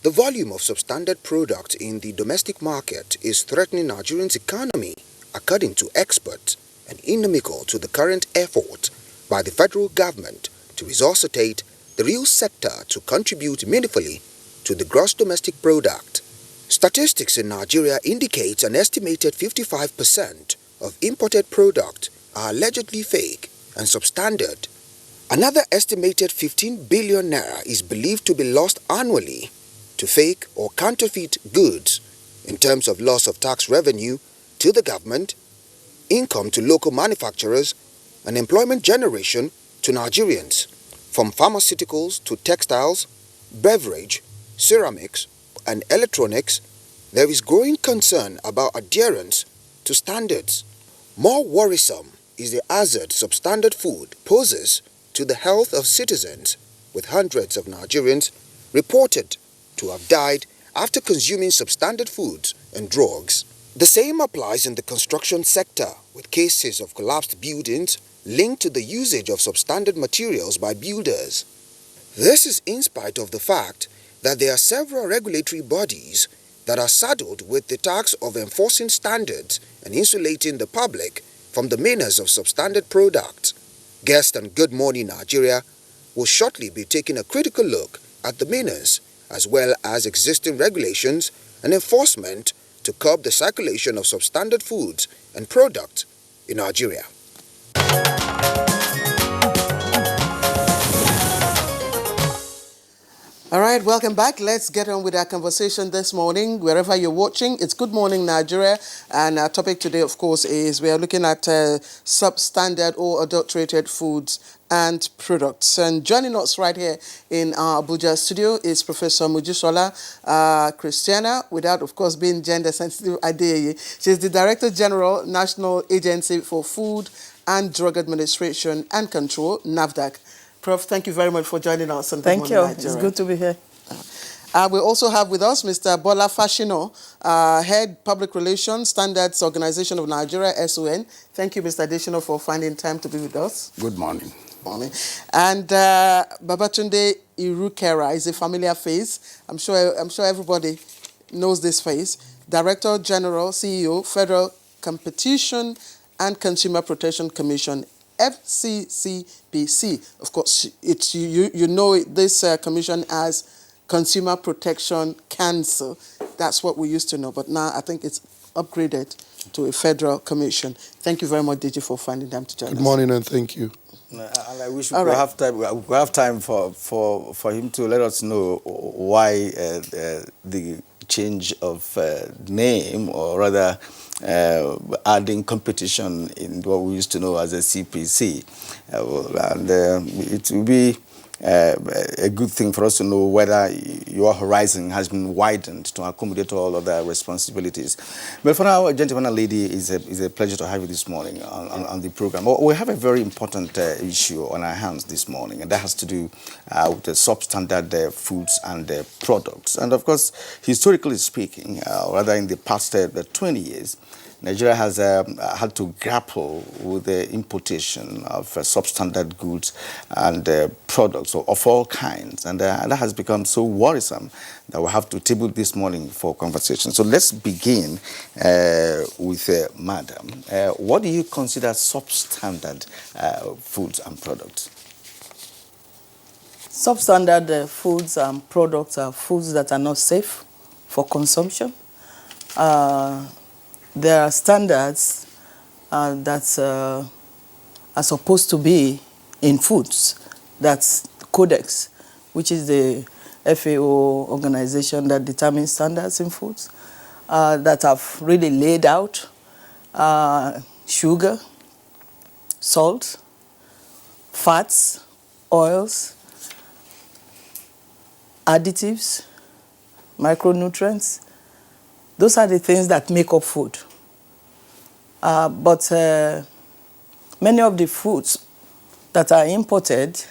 The volume of substandard products in the domestic market is threatening Nigerians' economy, according to experts, and inimical to the current effort by the federal government to resuscitate the real sector to contribute meaningfully to the gross domestic product. Statistics in Nigeria indicates an estimated 55% of imported products are allegedly fake and substandard. Another estimated 15 billion naira is believed to be lost annually to fake or counterfeit goods in terms of loss of tax revenue to the government, income to local manufacturers, and employment generation to Nigerians. From pharmaceuticals to textiles, beverage, ceramics, and electronics, there is growing concern about adherence to standards. More worrisome is the hazard substandard food poses to the health of citizens, with hundreds of Nigerians reported to have died after consuming substandard foods and drugs. The same applies in the construction sector, with cases of collapsed buildings linked to the usage of substandard materials by builders. This is in spite of the fact that there are several regulatory bodies that are saddled with the task of enforcing standards and insulating the public from the menace of substandard products. Guests on Good Morning Nigeria will shortly be taking a critical look at the menace as well as existing regulations and enforcement to curb the circulation of substandard foods and products in Nigeria. All right, welcome back. Let's get on with our conversation this morning. Wherever you're watching, it's Good Morning Nigeria. And our topic today, of course, is we are looking at substandard or adulterated foods and products. And joining us right here in our Abuja studio is Professor Mojisola Christiana, without, of course, being gender sensitive, Adeyeye. She's the Director General, National Agency for Food and Drug Administration and Control, NAFDAC. Prof, thank you very much for joining us on Good Morning Nigeria. Thank you. It's good to be here. We also have with us Mr. Bola Fashino, Head Public Relations, Standards Organization of Nigeria, SON. Thank you, Mr. Additional, for finding time to be with us. Good morning. morning. And Babatunde Irukera is a familiar face. I'm sure everybody knows this face. Director General, CEO, Federal Competition and Consumer Protection Commission, FCCPC. Of course, it's you know this commission as Consumer Protection Council. That's what we used to know, but now I think it's upgraded to a federal commission. Thank you very much, Deji, for finding time to join us. Good morning and thank you. And I wish we could have time. We have time for him to let us know why the change of name, or rather adding competition in what we used to know as a CPC, and it will be a good thing for us to know whether your horizon has been widened to accommodate all other responsibilities. But for now, gentlemen and lady, it's a pleasure to have you this morning on the program. We have a very important issue on our hands this morning, and that has to do with the substandard foods and products. And of course, historically speaking, rather in the past 20 years, Nigeria has had to grapple with the importation of substandard goods and products of all kinds. And that has become so worrisome that we have to table this morning for conversation. So let's begin with Madam. What do you consider substandard foods and products? Substandard foods and products are foods that are not safe for consumption. There are standards that are supposed to be in foods. That's Codex, which is the FAO organization that determines standards in foods, that have really laid out sugar, salt, fats, oils, additives, micronutrients. Those are the things that make up food. But many of the foods that are imported,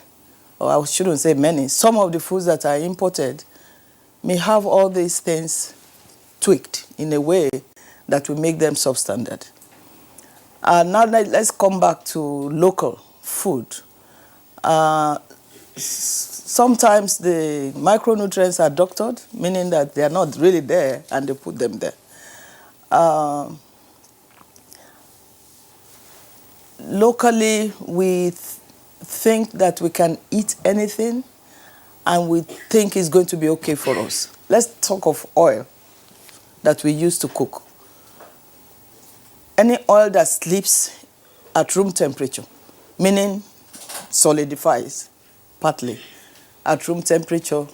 or I shouldn't say many, some of the foods that are imported may have all these things tweaked in a way that will make them substandard. Now let's come back to local food. Sometimes the micronutrients are doctored, meaning that they are not really there and they put them there. Locally, we think that we can eat anything and we think it's going to be okay for us. Let's talk of oil that we use to cook. Any oil that sleeps at room temperature, meaning solidifies partly at room temperature,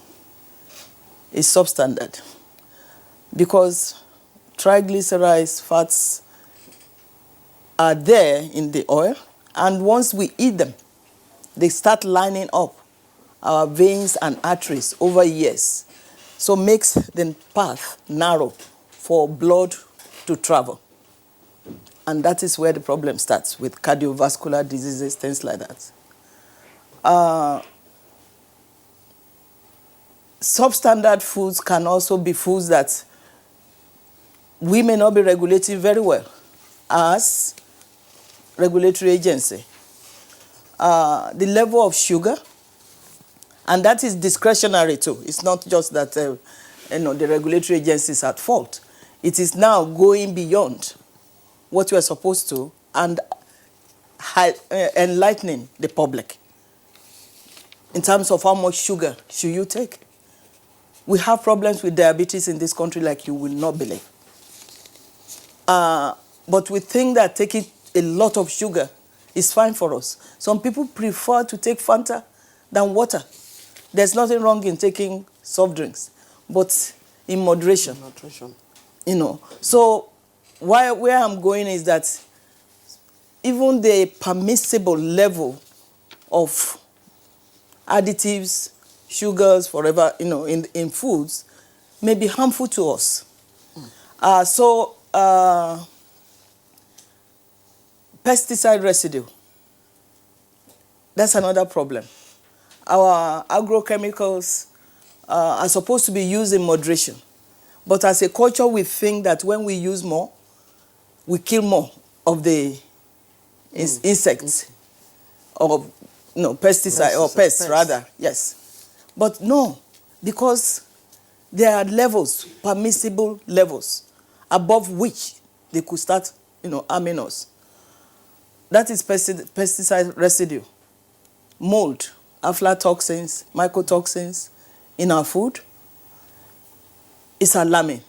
is substandard, because triglycerides, fats are there in the oil, and once we eat them, they start lining up our veins and arteries over years, so makes the path narrow for blood to travel. And that is where the problem starts, with cardiovascular diseases, things like that. Substandard foods can also be foods that we may not be regulating very well as regulatory agency. The level of sugar, and that is discretionary too. It's not just that the regulatory agency is at fault. It is now going beyond what we are supposed to and enlightening the public in terms of how much sugar should you take. We have problems with diabetes in this country like you will not believe. But we think that taking a lot of sugar is fine for us. Some people prefer to take Fanta than water. There's nothing wrong in taking soft drinks, but in moderation. So where I'm going is that even the permissible level of additives, sugars, forever, in foods, may be harmful to us. Pesticide residue, that's another problem. Our agrochemicals are supposed to be used in moderation. But as a culture, we think that when we use more, we kill more of the insects or No, pesticide or pests rather, yes. But no, because there are levels, permissible levels, above which they could start, harming us. That is pesticide residue, mold, aflatoxins, mycotoxins in our food. It's alarming.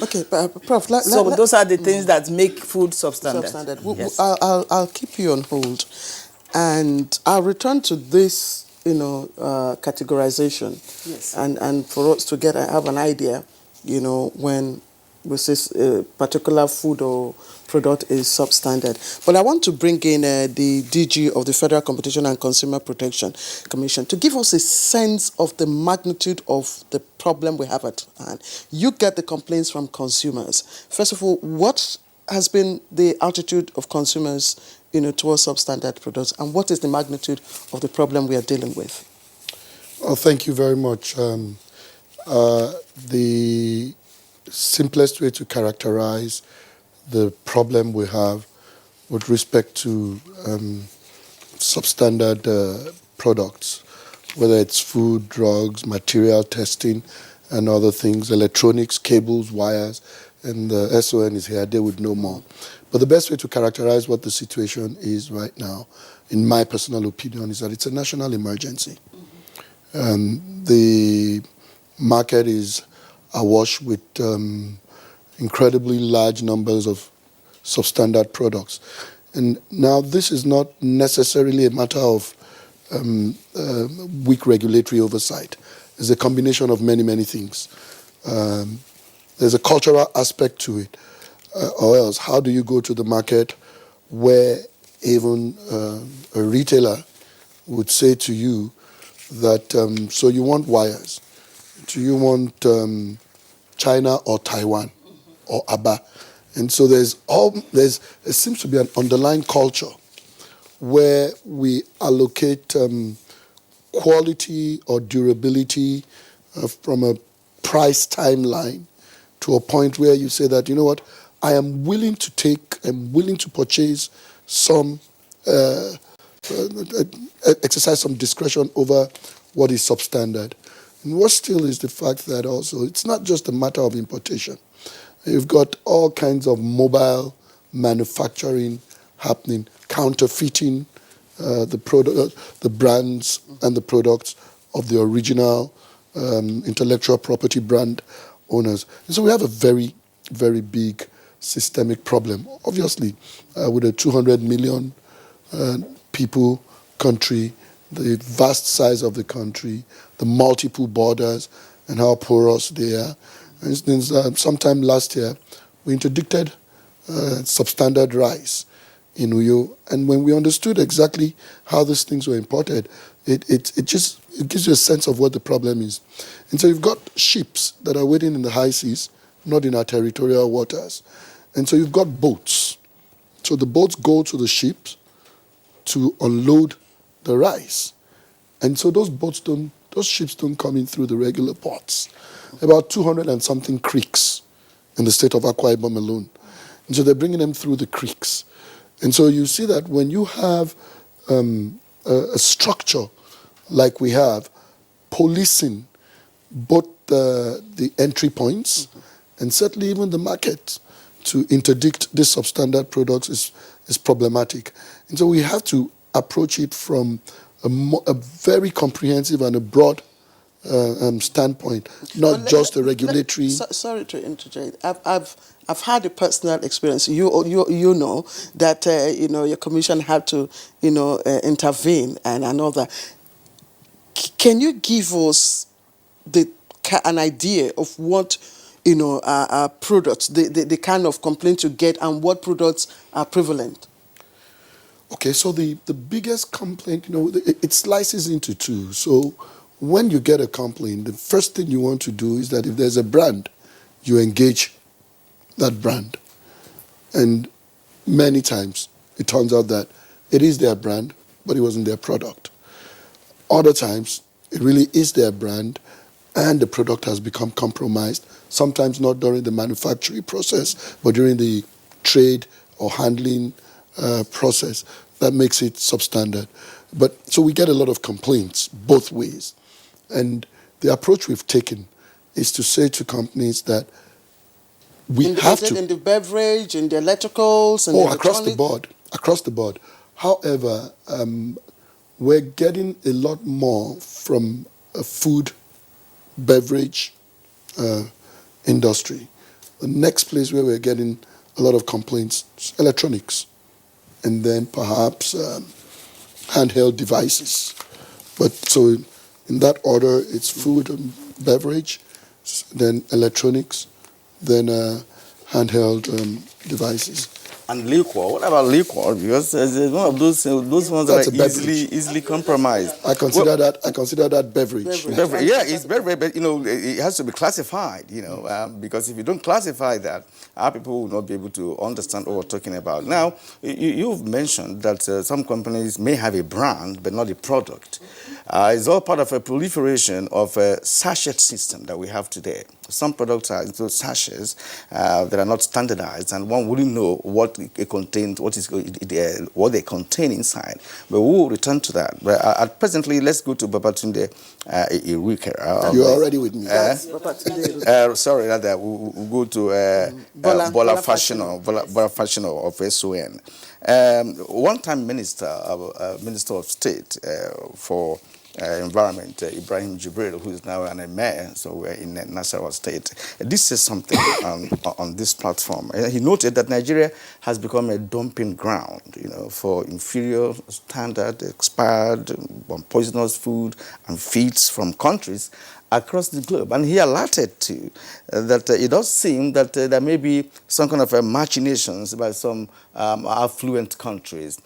Okay, Prof. Those are the things that make food substandard. Yes. I'll keep you on hold, and I'll return to this, categorization. Yes. And for us to have an idea, when we say a particular food or product is substandard. But I want to bring in the DG of the Federal Competition and Consumer Protection Commission to give us a sense of the magnitude of the problem we have at hand. You get the complaints from consumers. First of all, what has been the attitude of consumers, towards substandard products, and what is the magnitude of the problem we are dealing with? Oh, thank you very much. The simplest way to characterize the problem we have with respect to substandard products, whether it's food, drugs, material testing, and other things, electronics, cables, wires, and the SON is here, they would know more. But the best way to characterize what the situation is right now, in my personal opinion, is that it's a national emergency. The market is awash with incredibly large numbers of substandard products. And now this is not necessarily a matter of weak regulatory oversight. It's a combination of many, many things. There's a cultural aspect to it. Or else, how do you go to the market where even a retailer would say to you that, so you want wires, do you want China or Taiwan or ABBA? And so there seems to be an underlying culture where we allocate quality or durability from a price timeline to a point where you say that, you know what, I am willing to purchase some, exercise some discretion over what is substandard. And what still is the fact that also it's not just a matter of importation. You've got all kinds of mobile manufacturing happening, counterfeiting the brands and the products of the original intellectual property brand owners. And so we have a very, very big systemic problem. Obviously, with a 200 million people country, the vast size of the country, the multiple borders, and how porous they are. For instance, sometime last year, we interdicted substandard rice in Uyo, and when we understood exactly how these things were imported, it gives you a sense of what the problem is. And so you've got ships that are waiting in the high seas, not in our territorial waters. And so you've got boats. So the boats go to the ships to unload the rice. And so those ships don't come in through the regular ports. About 200 and something creeks in the state of Akwa Ibom alone. And so they're bringing them through the creeks. And so you see that when you have a structure like we have, policing both the entry points and certainly even the market to interdict these substandard products is problematic. And so we have to approach it from a very comprehensive and a broad standpoint, not just a regulatory. Sorry to interject. I've had a personal experience. You know that your commission had to intervene and all that. Can you give us an idea of what products, the kind of complaints you get, and what products are prevalent? Okay, so the biggest complaint, it slices into two. So when you get a complaint, the first thing you want to do is that if there's a brand, you engage that brand. And many times it turns out that it is their brand, but it wasn't their product. Other times it really is their brand and the product has become compromised, sometimes not during the manufacturing process, but during the trade or handling process. that makes it substandard. But so we get a lot of complaints both ways. And the approach we've taken is to say to companies that we have to... In the beverage, in the electricals, and across the board. Across the board. However, we're getting a lot more from a food, beverage industry. The next place where we're getting a lot of complaints is electronics, and then perhaps handheld devices. But so in that order, it's food and beverage, then electronics, then handheld devices. And liquor, what about liquor? Because it's one of those ones that are easily compromised. I consider that beverage. Beverage. Yeah, it's beverage, but it has to be classified. Because if you don't classify that, our people will not be able to understand what we're talking about. Now, you've mentioned that some companies may have a brand but not a product. It's all part of a proliferation of a sachet system that we have today. Some products are into sachets that are not standardized, and one wouldn't know what it contains, what they contain inside. But we will return to that. But presently, let's go to Babatunde Irike. You're already with me. Sorry, we'll go to Bola Fashion of SON. One-time Minister of State for Environment, Ibrahim Jibril, who is now an mayor, so we're in Nasarawa State. This says something on this platform. He noted that Nigeria has become a dumping ground, for inferior standard, expired, poisonous food and feeds from countries across the globe. And he alerted to that it does seem that there may be some kind of machinations by some affluent countries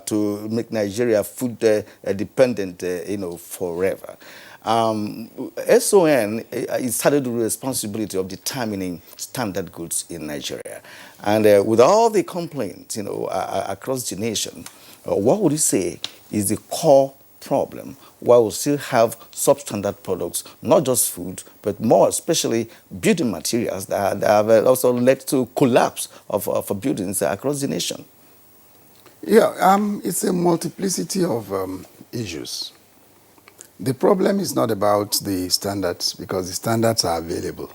to make Nigeria food dependent, forever. SON is started with the responsibility of determining standard goods in Nigeria. And with all the complaints, across the nation, what would you say is the core problem why we still have substandard products, not just food, but more especially building materials that have also led to collapse of buildings across the nation? Yeah, it's a multiplicity of issues. The problem is not about the standards, because the standards are available.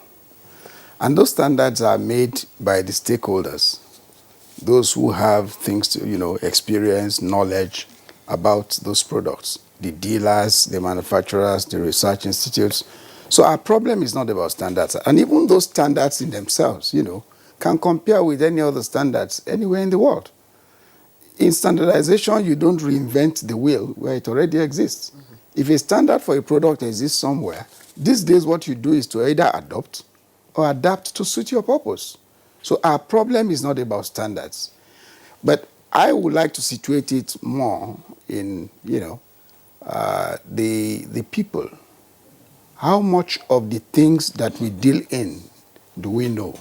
And those standards are made by the stakeholders, those who have things to, experience, knowledge about those products, the dealers, the manufacturers, the research institutes. So our problem is not about standards. And even those standards in themselves, can compare with any other standards anywhere in the world. In standardization, you don't reinvent the wheel where it already exists. Mm-hmm. If a standard for a product exists somewhere, these days what you do is to either adopt or adapt to suit your purpose. So our problem is not about standards. But I would like to situate it more in, the people. How much of the things that we deal in do we know?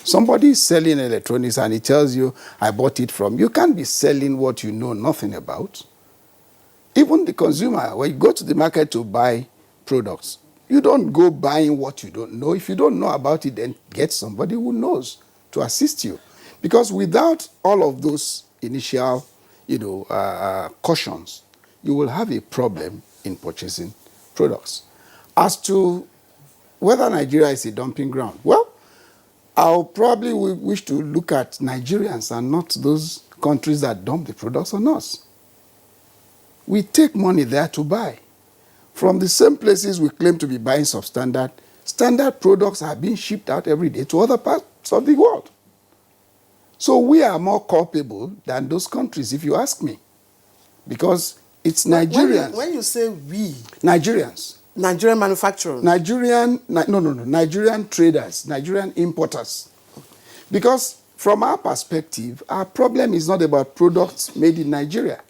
Somebody is selling electronics and he tells you, I bought it from. You can't be selling what you know nothing about. Even the consumer, when you go to the market to buy products, you don't go buying what you don't know. If you don't know about it, then get somebody who knows to assist you. Because without all of those initial, cautions, you will have a problem in purchasing products. As to whether Nigeria is a dumping ground, well, I'll probably wish to look at Nigerians and not those countries that dump the products on us. We take money there to buy. From the same places we claim to be buying substandard, standard products are being shipped out every day to other parts of the world. So we are more culpable than those countries, if you ask me. Because it's Nigerians. When you say we... Nigerians. Nigerian manufacturers? Nigerian traders, Nigerian importers. Because from our perspective, our problem is not about products made in Nigeria.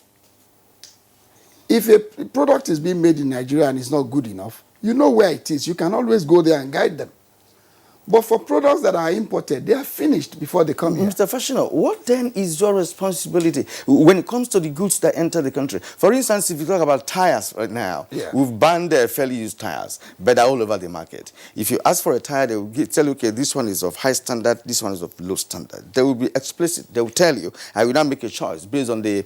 If a product is being made in Nigeria and it's not good enough, you know where it is. You can always go there and guide them. But for products that are imported, they are finished before they come here. Mr. Fashino, what then is your responsibility when it comes to the goods that enter the country? For instance, if you talk about tires right now, we've banned fairly used tires, but they're all over the market. If you ask for a tire, they will tell you, okay, this one is of high standard, this one is of low standard. They will be explicit. They will tell you, and you now make a choice based on the,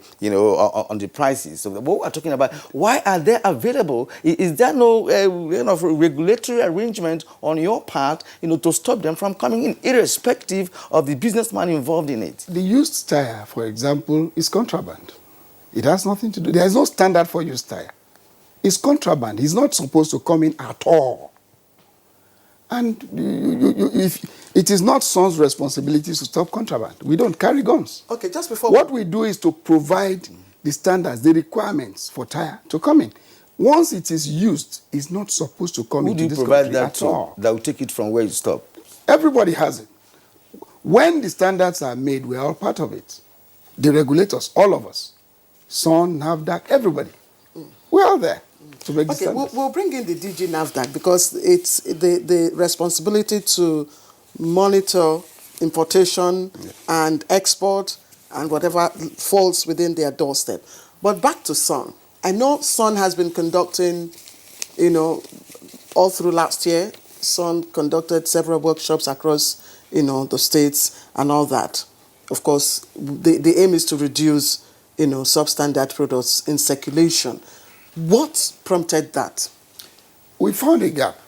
on the prices. So what we're talking about, why are they available? Is there no regulatory arrangement on your part, to stop them from coming in, irrespective of the businessman involved in it? The used tire, for example, is contraband. It has nothing to do. There is no standard for used tire. It's contraband. It's not supposed to come in at all. And if it is not Son's responsibility to stop contraband. We don't carry guns. Okay, just before... What we do is to provide the standards, the requirements for tire to come in. Once it is used, it's not supposed to come into this country at all. Who do you provide that to? That will take it from where you stop? Everybody has it. When the standards are made, we are all part of it. The regulators, all of us. Son, NAFDAC, everybody. We're all there to make the standards. We'll bring in the DG NAFDAC because it's the responsibility to monitor importation and export and whatever falls within their doorstep. But back to Son. I know Son has been conducting, all through last year. Son conducted several workshops across, the states and all that. Of course, the aim is to reduce, substandard products in circulation. What prompted that? We found a gap.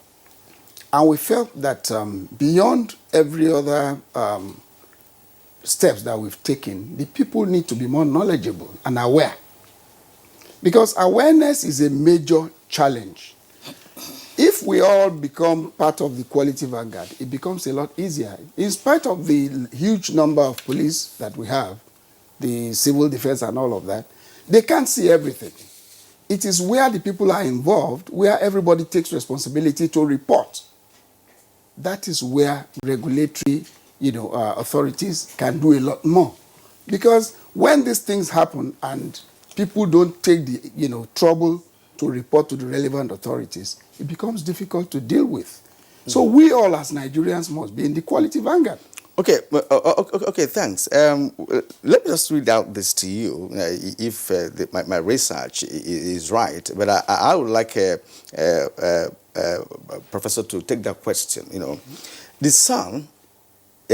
And we felt that beyond every other steps that we've taken, the people need to be more knowledgeable and aware. Because awareness is a major challenge. If we all become part of the quality vanguard, it becomes a lot easier. In spite of the huge number of police that we have, the civil defense and all of that, they can't see everything. It is where the people are involved, where everybody takes responsibility to report. That is where regulatory, authorities can do a lot more. Because when these things happen and people don't take the, trouble to report to the relevant authorities, it becomes difficult to deal with. So we all as Nigerians must be in the quality vanguard. Okay, okay, thanks. Let me just read out this to you, if my research is right. But I would like Professor to take that question. The Son,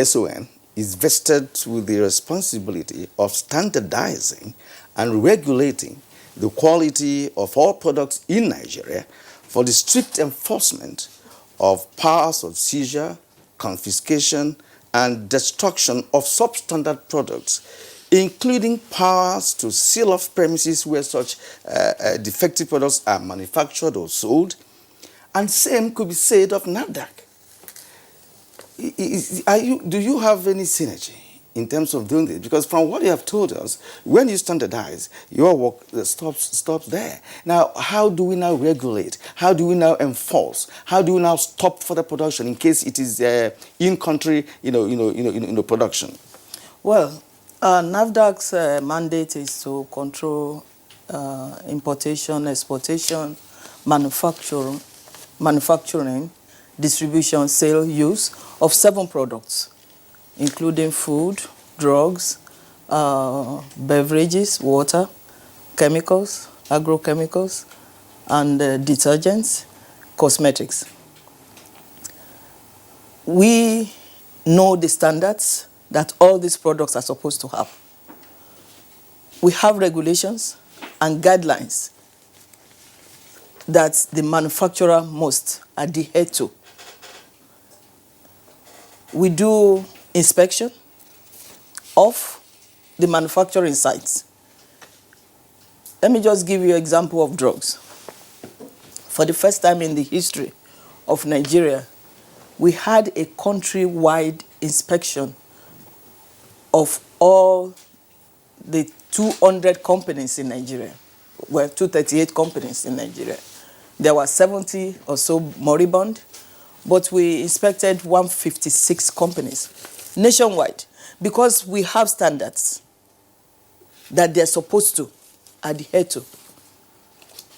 SON, is vested with the responsibility of standardizing and regulating the quality of all products in Nigeria for the strict enforcement of powers of seizure, confiscation, and destruction of substandard products, including powers to seal off premises where such defective products are manufactured or sold. And same could be said of NAFDAC. Do you have any synergy in terms of doing this? Because from what you have told us, when you standardize, your work stops there. Now, how do we now regulate? How do we now enforce? How do we now stop further production in case it is in-country, production? Well, NAFDAC's mandate is to control importation, exportation, manufacturing, distribution, sale, use of 7 products, including food, drugs, beverages, water, chemicals, agrochemicals, and detergents, cosmetics. We know the standards that all these products are supposed to have. We have regulations and guidelines that the manufacturer must adhere to. We do inspection of the manufacturing sites. Let me just give you an example of drugs. For the first time in the history of Nigeria, we had a countrywide inspection of all the 200 companies in Nigeria. Well, 238 companies in Nigeria. There were 70 or so moribund, but we inspected 156 companies nationwide because we have standards that they're supposed to adhere to.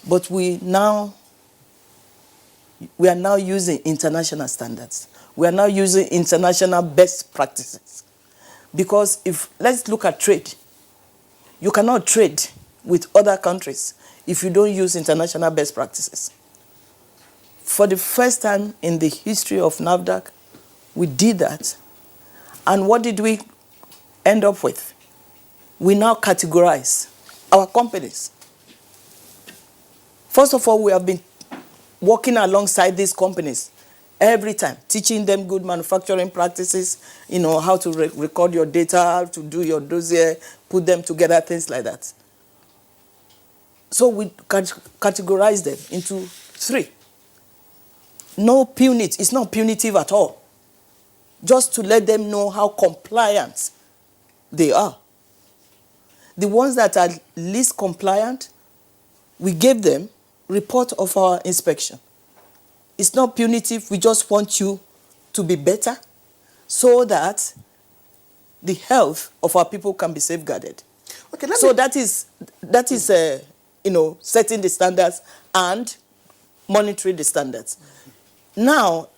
But we are now using international standards. We are now using international best practices. Because let's look at trade. You cannot trade with other countries if you don't use international best practices. For the first time in the history of NAFDAC, we did that. And what did we end up with? We now categorize our companies. First of all, we have been working alongside these companies every time, teaching them good manufacturing practices, how to record your data, how to do your dossier, put them together, things like that. So we categorize them into 3. No punitive, it's not punitive at all. Just to let them know how compliant they are. The ones that are least compliant, we gave them report of our inspection. It's not punitive, we just want you to be better so that the health of our people can be safeguarded. Okay, that is setting the standards and monitoring the standards. Now,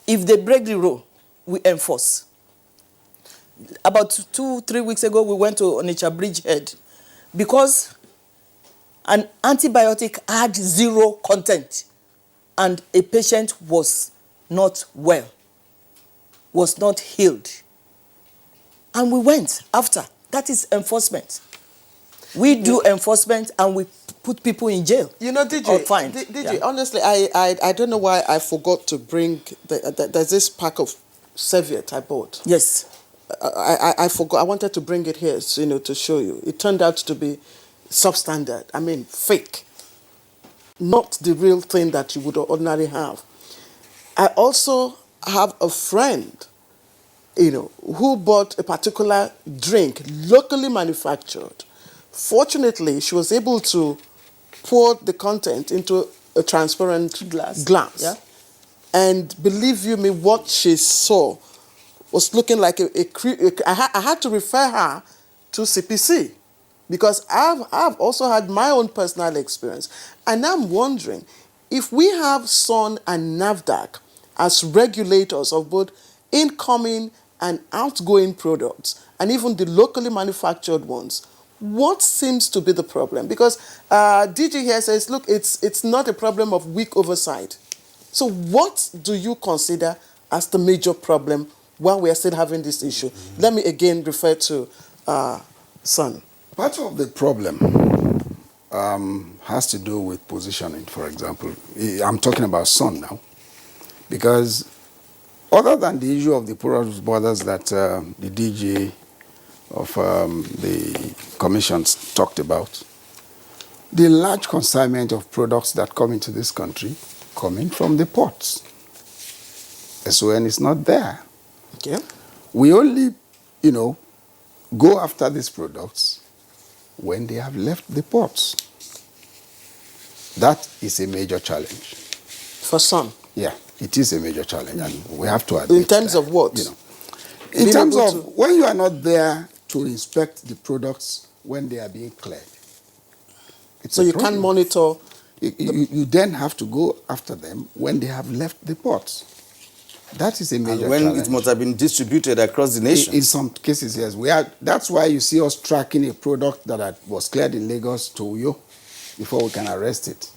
if they break the rule, we enforce. About 2-3 weeks ago, we went to Onitsha Bridgehead because an antibiotic had 0 content and a patient was not well, was not healed. And we went after. That is enforcement. We do enforcement and we put people in jail. DG, honestly, I don't know why I forgot to bring, there's this pack of serviette I bought. Yes. I forgot, I wanted to bring it here, to show you. It turned out to be substandard, fake. Not the real thing that you would ordinarily have. I also have a friend, who bought a particular drink, locally manufactured. Fortunately, she was able to pour the content into a transparent glass. Yeah. And believe you me, what she saw was looking like I had to refer her to CPC because I've also had my own personal experience. And I'm wondering, if we have SON and NAFDAC as regulators of both incoming and outgoing products, and even the locally manufactured ones, what seems to be the problem? Because DG here says, look, it's not a problem of weak oversight. So what do you consider as the major problem while we are still having this issue? Let me again refer to SON. Part of the problem has to do with positioning, for example. I'm talking about SON now. Because other than the issue of the porous borders that the DG of the commissions talked about, the large consignment of products that come into this country coming from the ports. SON is not there. Okay. We only, go after these products when they have left the ports. That is a major challenge. For SON? Yeah, it is a major challenge, and we have to admit. In terms of what? In terms of when you are not there to inspect the products when they are being cleared. So you can't monitor? You then have to go after them when they have left the ports. That is a major and when challenge. it must have been distributed across the nation. In some cases, yes. That's why you see us tracking a product that was cleared in Lagos to Uyo before we can arrest it.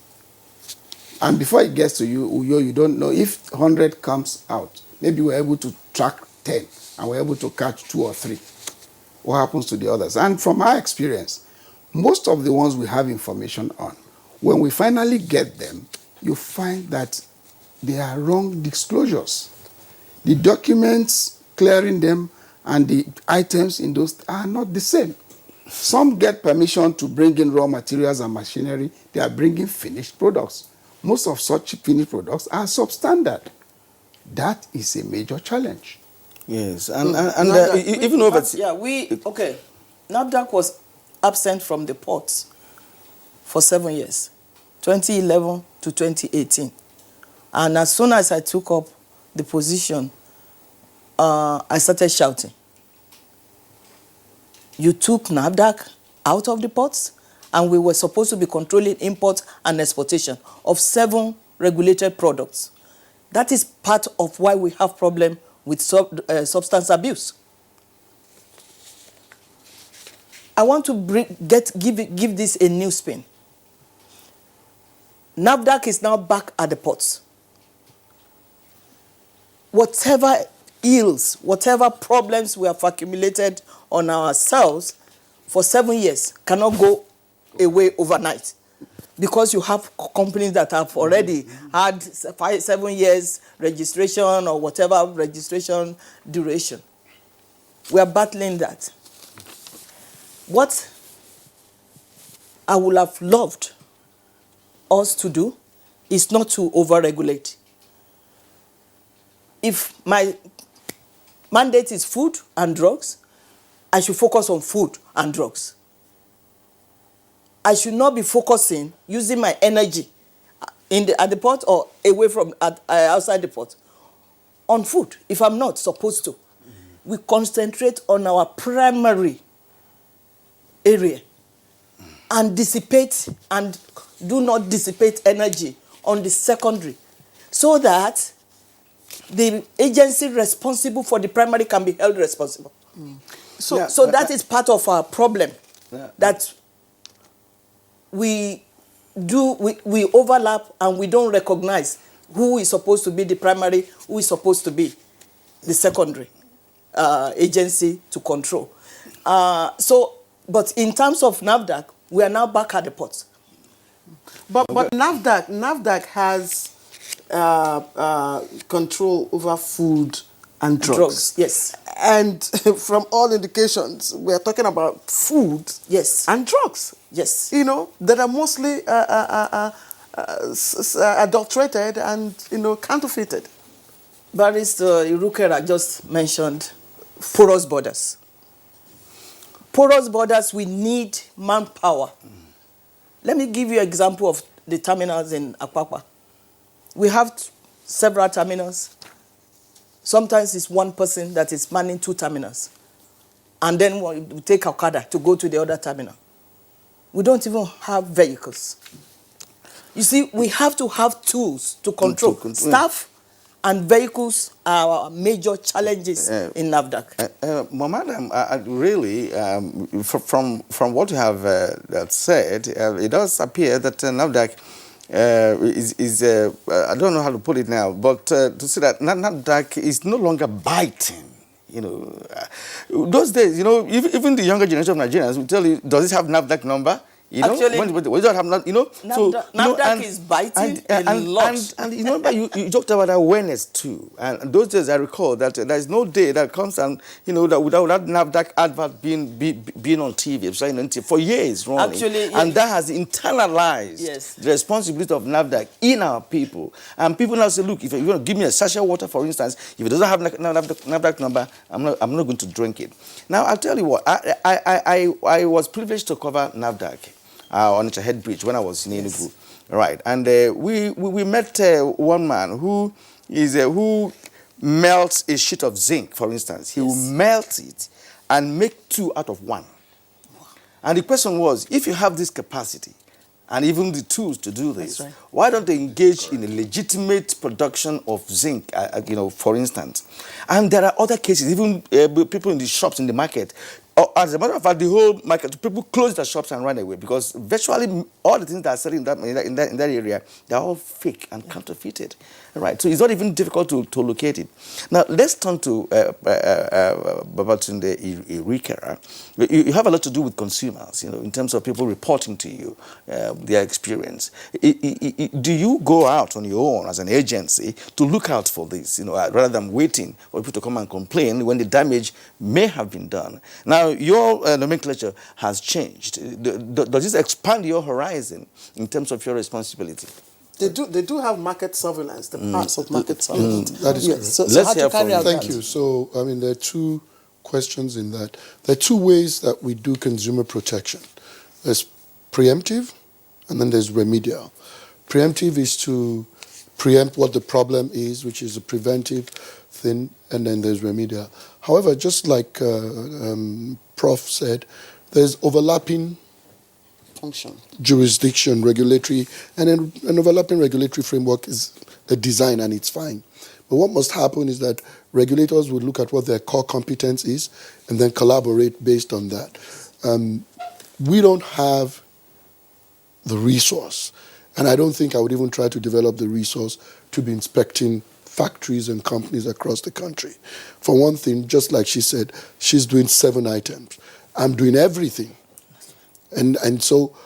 And before it gets to Uyo, you don't know if 100 comes out. Maybe we're able to track 10 and we're able to catch 2 or 3. What happens to the others? And from our experience, most of the ones we have information on, when we finally get them, you find that they are wrong disclosures. The documents clearing them and the items in those are not the same. Some get permission to bring in raw materials and machinery. They are bringing finished products. Most of such finished products are substandard. That is a major challenge. Yes, and even over... NAFDAC was absent from the ports for 7 years, 2011 to 2018. And as soon as I took up the position, I started shouting. You took NAFDAC out of the ports, and we were supposed to be controlling import and exportation of 7 regulated products. That is part of why we have problem with substance abuse. I want to give this a new spin. NAFDAC is now back at the ports. Whatever ills, whatever problems we have accumulated on ourselves for 7 years cannot go away overnight, because you have companies that have already had 7 years registration or whatever registration duration. We are battling that. What I would have loved us to do is not to over-regulate. If my mandate is food and drugs, I should focus on food and drugs. I should not be focusing, using my energy at the port or away from outside the port on food, if I'm not supposed to. We concentrate on our primary area and dissipate and do not dissipate energy on the secondary, so that the agency responsible for the primary can be held responsible. So that is part of our problem, that we overlap and we don't recognize who is supposed to be the primary, who is supposed to be the secondary agency to control. But in terms of NAFDAC, we are now back at the ports. But NAFDAC has control over food and drugs. Yes. And from all indications, we are talking about food, yes, and drugs. Yes. You know, that are mostly adulterated and, counterfeited. Barrister Irukera just mentioned porous borders. Porous borders, we need manpower. Let me give you an example of the terminals in Apapa. We have several terminals. Sometimes it's one person that is manning 2 terminals. And then we take Okada to go to the other terminal. We don't even have vehicles. You see, we have to have tools to control. Staff and vehicles are our major challenges in NAFDAC. Madam, really, from what you have said, it does appear that NAFDAC is I don't know how to put it now, but to say that NAFDAC is no longer biting. Those days, even the younger generation of Nigerians will tell you, does it have NAFDAC number? Actually, we don't have NAFDAC is biting a lot. And remember, you talked about awareness too. And those days, I recall that there is no day that comes and that without NAFDAC advert being on TV for years running. Actually, and that has internalized the responsibility of NAFDAC in our people. And people now say, look, if you want to give me a sachet of water, for instance, if it doesn't have NAFDAC number, I'm not going to drink it. Now, I'll tell you what. I was privileged to cover NAFDAC on the Head Bridge when I was in Enugu. Yes. Right. And we met one man who melts a sheet of zinc, for instance. He will melt it and make 2 out of 1. Wow. And the question was, if you have this capacity and even the tools to do this, why don't they engage in a legitimate production of zinc, for instance? And there are other cases, even people in the shops, in the market. As a matter of fact, the whole market, people close their shops and run away because virtually all the things that are selling in that area, they're all fake and counterfeited. Right, so it's not even difficult to locate it. Now, let's turn to Babatunde Irukera. You have a lot to do with consumers, in terms of people reporting to you their experience. Do you go out on your own as an agency to look out for this, rather than waiting for people to come and complain when the damage may have been done? Now, your nomenclature has changed. Does this expand your horizon in terms of your responsibility? They do have market surveillance, the parts of market surveillance. That is correct. So how to carry out that? Thank you. So, there are 2 questions in that. There are 2 ways that we do consumer protection. There's preemptive, and then there's remedial. Preemptive is to preempt what the problem is, which is a preventive thing, and then there's remedial. However, just like Prof said, there's overlapping function. Jurisdiction, regulatory, and then an overlapping regulatory framework is a design and it's fine. But what must happen is that regulators would look at what their core competence is and then collaborate based on that. We don't have the resource, and I don't think I would even try to develop the resource to be inspecting factories and companies across the country. For one thing, just like she said, she's doing 7 items. I'm doing everything. And so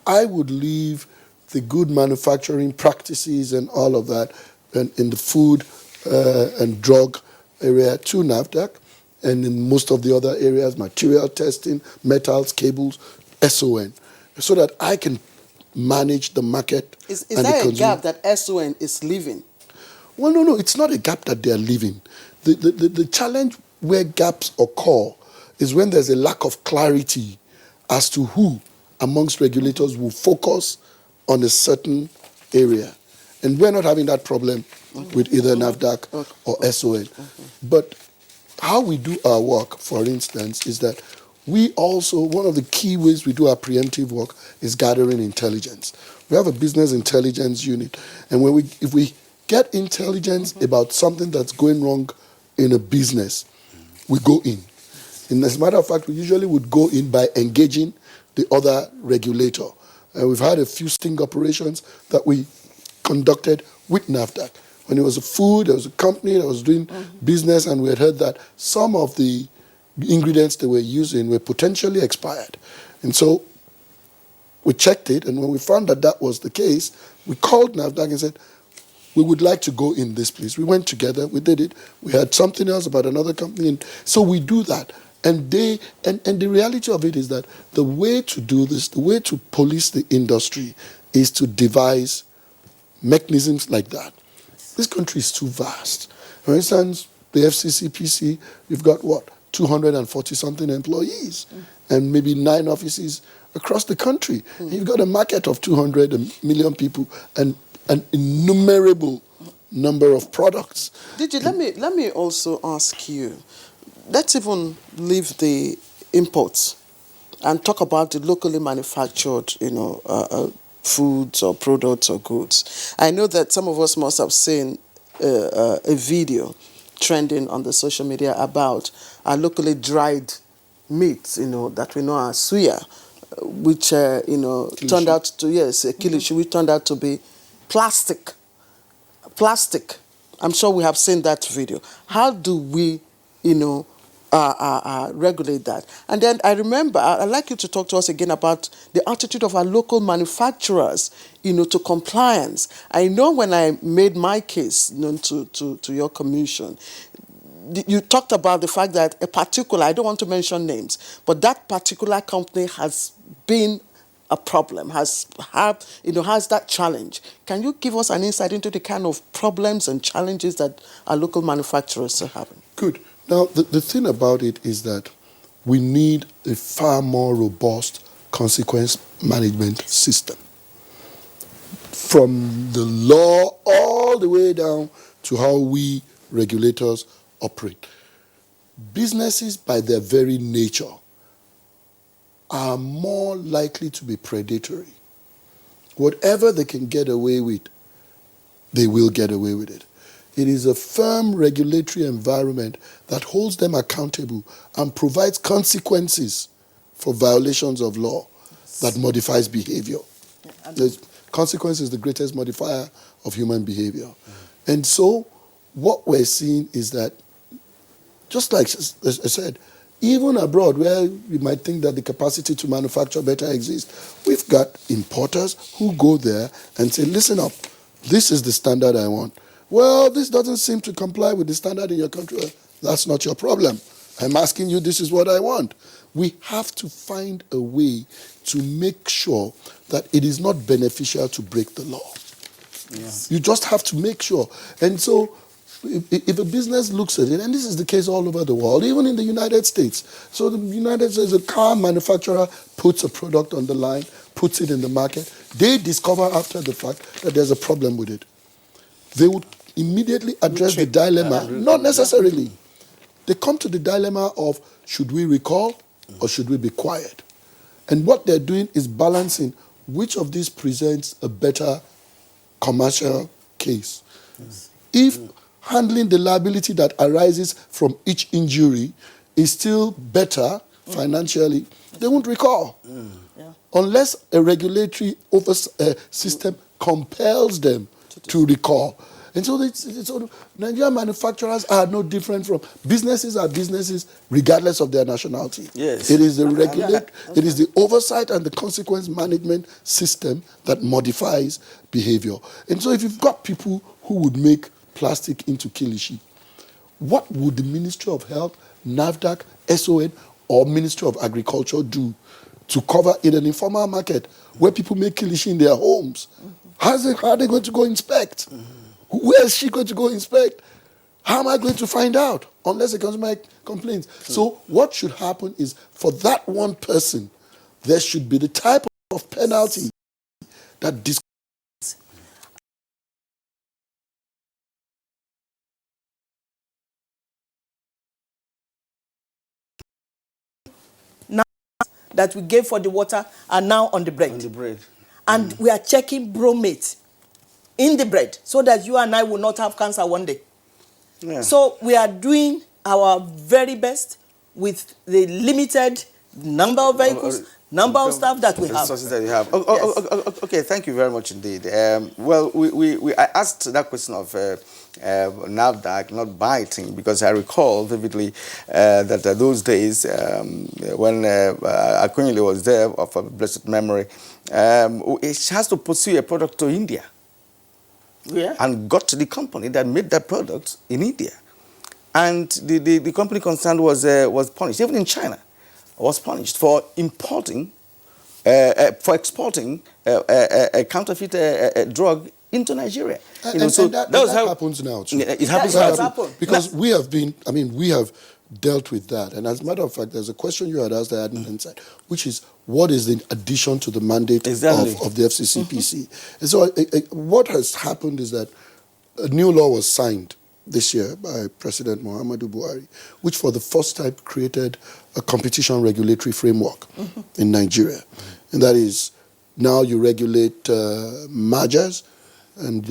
I would leave the good manufacturing practices and all of that in the food and drug area to NAFDAC, and in most of the other areas, material testing, metals, cables, SON, so that I can manage the market. Is and there the a gap that SON is leaving? Well, no, it's not a gap that they're leaving. The challenge where gaps occur is when there's a lack of clarity as to who amongst regulators will focus on a certain area. And we're not having that problem with either NAFDAC or SON. But how we do our work, for instance, is that we also, one of the key ways we do our preemptive work is gathering intelligence. We have a business intelligence unit, and if we get intelligence about something that's going wrong in a business, we go in. And as a matter of fact, we usually would go in by engaging the other regulator. We've had a few sting operations that we conducted with NAFDAC. When it was a food, there was a company that was doing business, and we had heard that some of the ingredients they were using were potentially expired. And so we checked it, and when we found that that was the case, we called NAFDAC and said, we would like to go in this place. We went together, we did it. We had something else about another company, and so we do that. And the reality of it is that the way to do this, the way to police the industry is to devise mechanisms like that. This country is too vast. For instance, the FCCPC, you've got what, 240-something employees, and maybe 9 offices across the country. And you've got a market of 200 million people and an innumerable number of products. Digi, let me also ask you, let's even leave the imports and talk about the locally manufactured, foods or products or goods. I know that some of us must have seen a video trending on the social media about our locally dried meats, that we know as suya, which, turned out to, kilishi, which turned out to be plastic. I'm sure we have seen that video. How do we, regulate that? And then I remember, I'd like you to talk to us again about the attitude of our local manufacturers, to compliance. I know when I made my case known to your commission, you talked about the fact that a particular, I don't want to mention names, but that particular company has been a problem, has that challenge. Can you give us an insight into the kind of problems and challenges that our local manufacturers are having? Good. Now, the thing about it is that we need a far more robust consequence management system. From the law all the way down to how we regulators operate. Businesses, by their very nature, are more likely to be predatory. Whatever they can get away with, they will get away with it. It is a firm regulatory environment that holds them accountable and provides consequences for violations of law that modifies behavior. The consequence is the greatest modifier of human behavior. And so what we're seeing is that, just like I said, even abroad, where you might think that the capacity to manufacture better exists, we've got importers who go there and say, listen up, this is the standard I want. Well, this doesn't seem to comply with the standard in your country. Well, that's not your problem. I'm asking you, this is what I want. We have to find a way to make sure that it is not beneficial to break the law. Yeah. You just have to make sure. And so if a business looks at it, and this is the case all over the world, even in the United States. So the United States, a car manufacturer puts a product on the line, puts it in the market. They discover after the fact that there's a problem with it. They would immediately address the dilemma. Not necessarily. They come to the dilemma of, should we recall or should we be quiet? And what they're doing is balancing which of these presents a better commercial case. If handling the liability that arises from each injury is still better financially, they won't recall. Unless a regulatory system compels them to recall. And so, Nigerian manufacturers are no different from businesses are businesses regardless of their nationality. Yes. It is the it is the oversight and the consequence management system that modifies behavior. And so if you've got people who would make plastic into kilishi, what would the Ministry of Health, NAFDAC, SON, or Ministry of Agriculture do to cover in an informal market where people make kilishi in their homes? How are they going to go inspect? Where is she going to go inspect? How am I going to find out? Unless a consumer complains. So what should happen is for that one person, there should be the type of penalty that now that we gave for the water are now on the bread. On the bread. And we are checking bromate in the bread so that you and I will not have cancer one day. Yeah. So we are doing our very best with the limited number of vehicles, number of staff that we have. Resources that you have. Okay, thank you very much indeed. Well, I asked that question of NAFDAC not biting because I recall vividly that those days when Akunyili was there, of a blessed memory, it has to pursue a product to India. Yeah. And got the company that made that product in India. And the company concerned was punished, even in China, was punished for importing, for exporting a counterfeit drug into Nigeria. That happens now too. It happens now too. Because we have dealt with that. And as a matter of fact, there's a question you had asked that I hadn't answered, which is, what is the addition to the mandate of the FCCPC? And so what has happened is that a new law was signed this year by President Muhammadu Buhari, which for the first time created a competition regulatory framework in Nigeria. And that is, now you regulate mergers and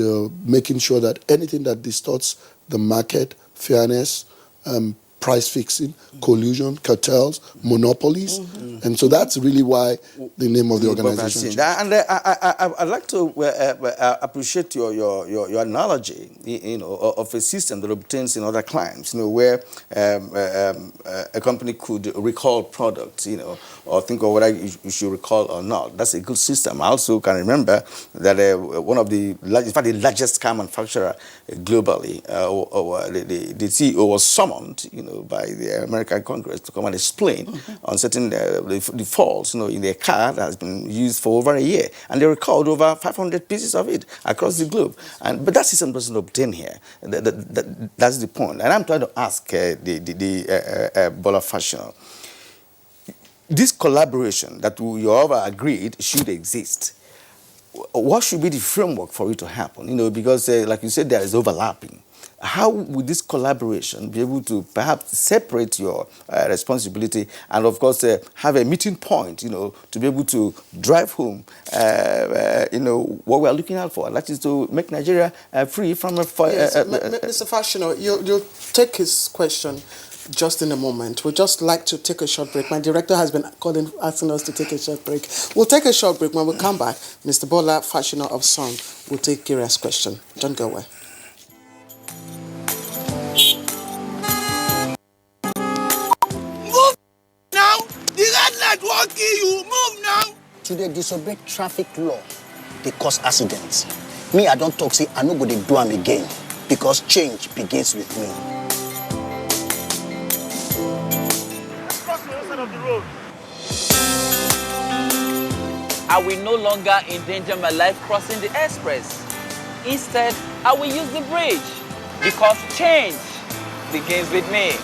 making sure that anything that distorts the market, fairness, price fixing, collusion, cartels, monopolies. And so that's really why the name of the organization changed. And I'd like to appreciate your analogy, of a system that obtains in other climes, where a company could recall products, or think of whether you should recall or not. That's a good system. I also can remember that one of the largest car manufacturer globally, the CEO was summoned, by the American Congress to come and explain on certain defaults, in their car that has been used for over a year, and they recalled over 500 pieces of it across the globe. But that system doesn't obtain here. That's the point. And I'm trying to ask Bola Fashion, this collaboration that we all agreed should exist, what should be the framework for it to happen? Because like you said, there is overlapping. How would this collaboration be able to perhaps separate your responsibility and, of course, have a meeting point, to be able to drive home, what we are looking out for, that is to make Nigeria free from a... Mr. Fashino, you'll take his question just in a moment. We'd just like to take a short break. My director has been asking us to take a short break. We'll take a short break. When we come back, Mr. Bola Fashino of Song will take Kira's question. Don't go away. Won't kill you. Move now. To the disobey traffic law, they cause accidents. Me, I don't talk, say, I no go dey do am again, because change begins with me. Let's cross the other side of the road. I will no longer endanger my life crossing the express. Instead, I will use the bridge, because change begins with me.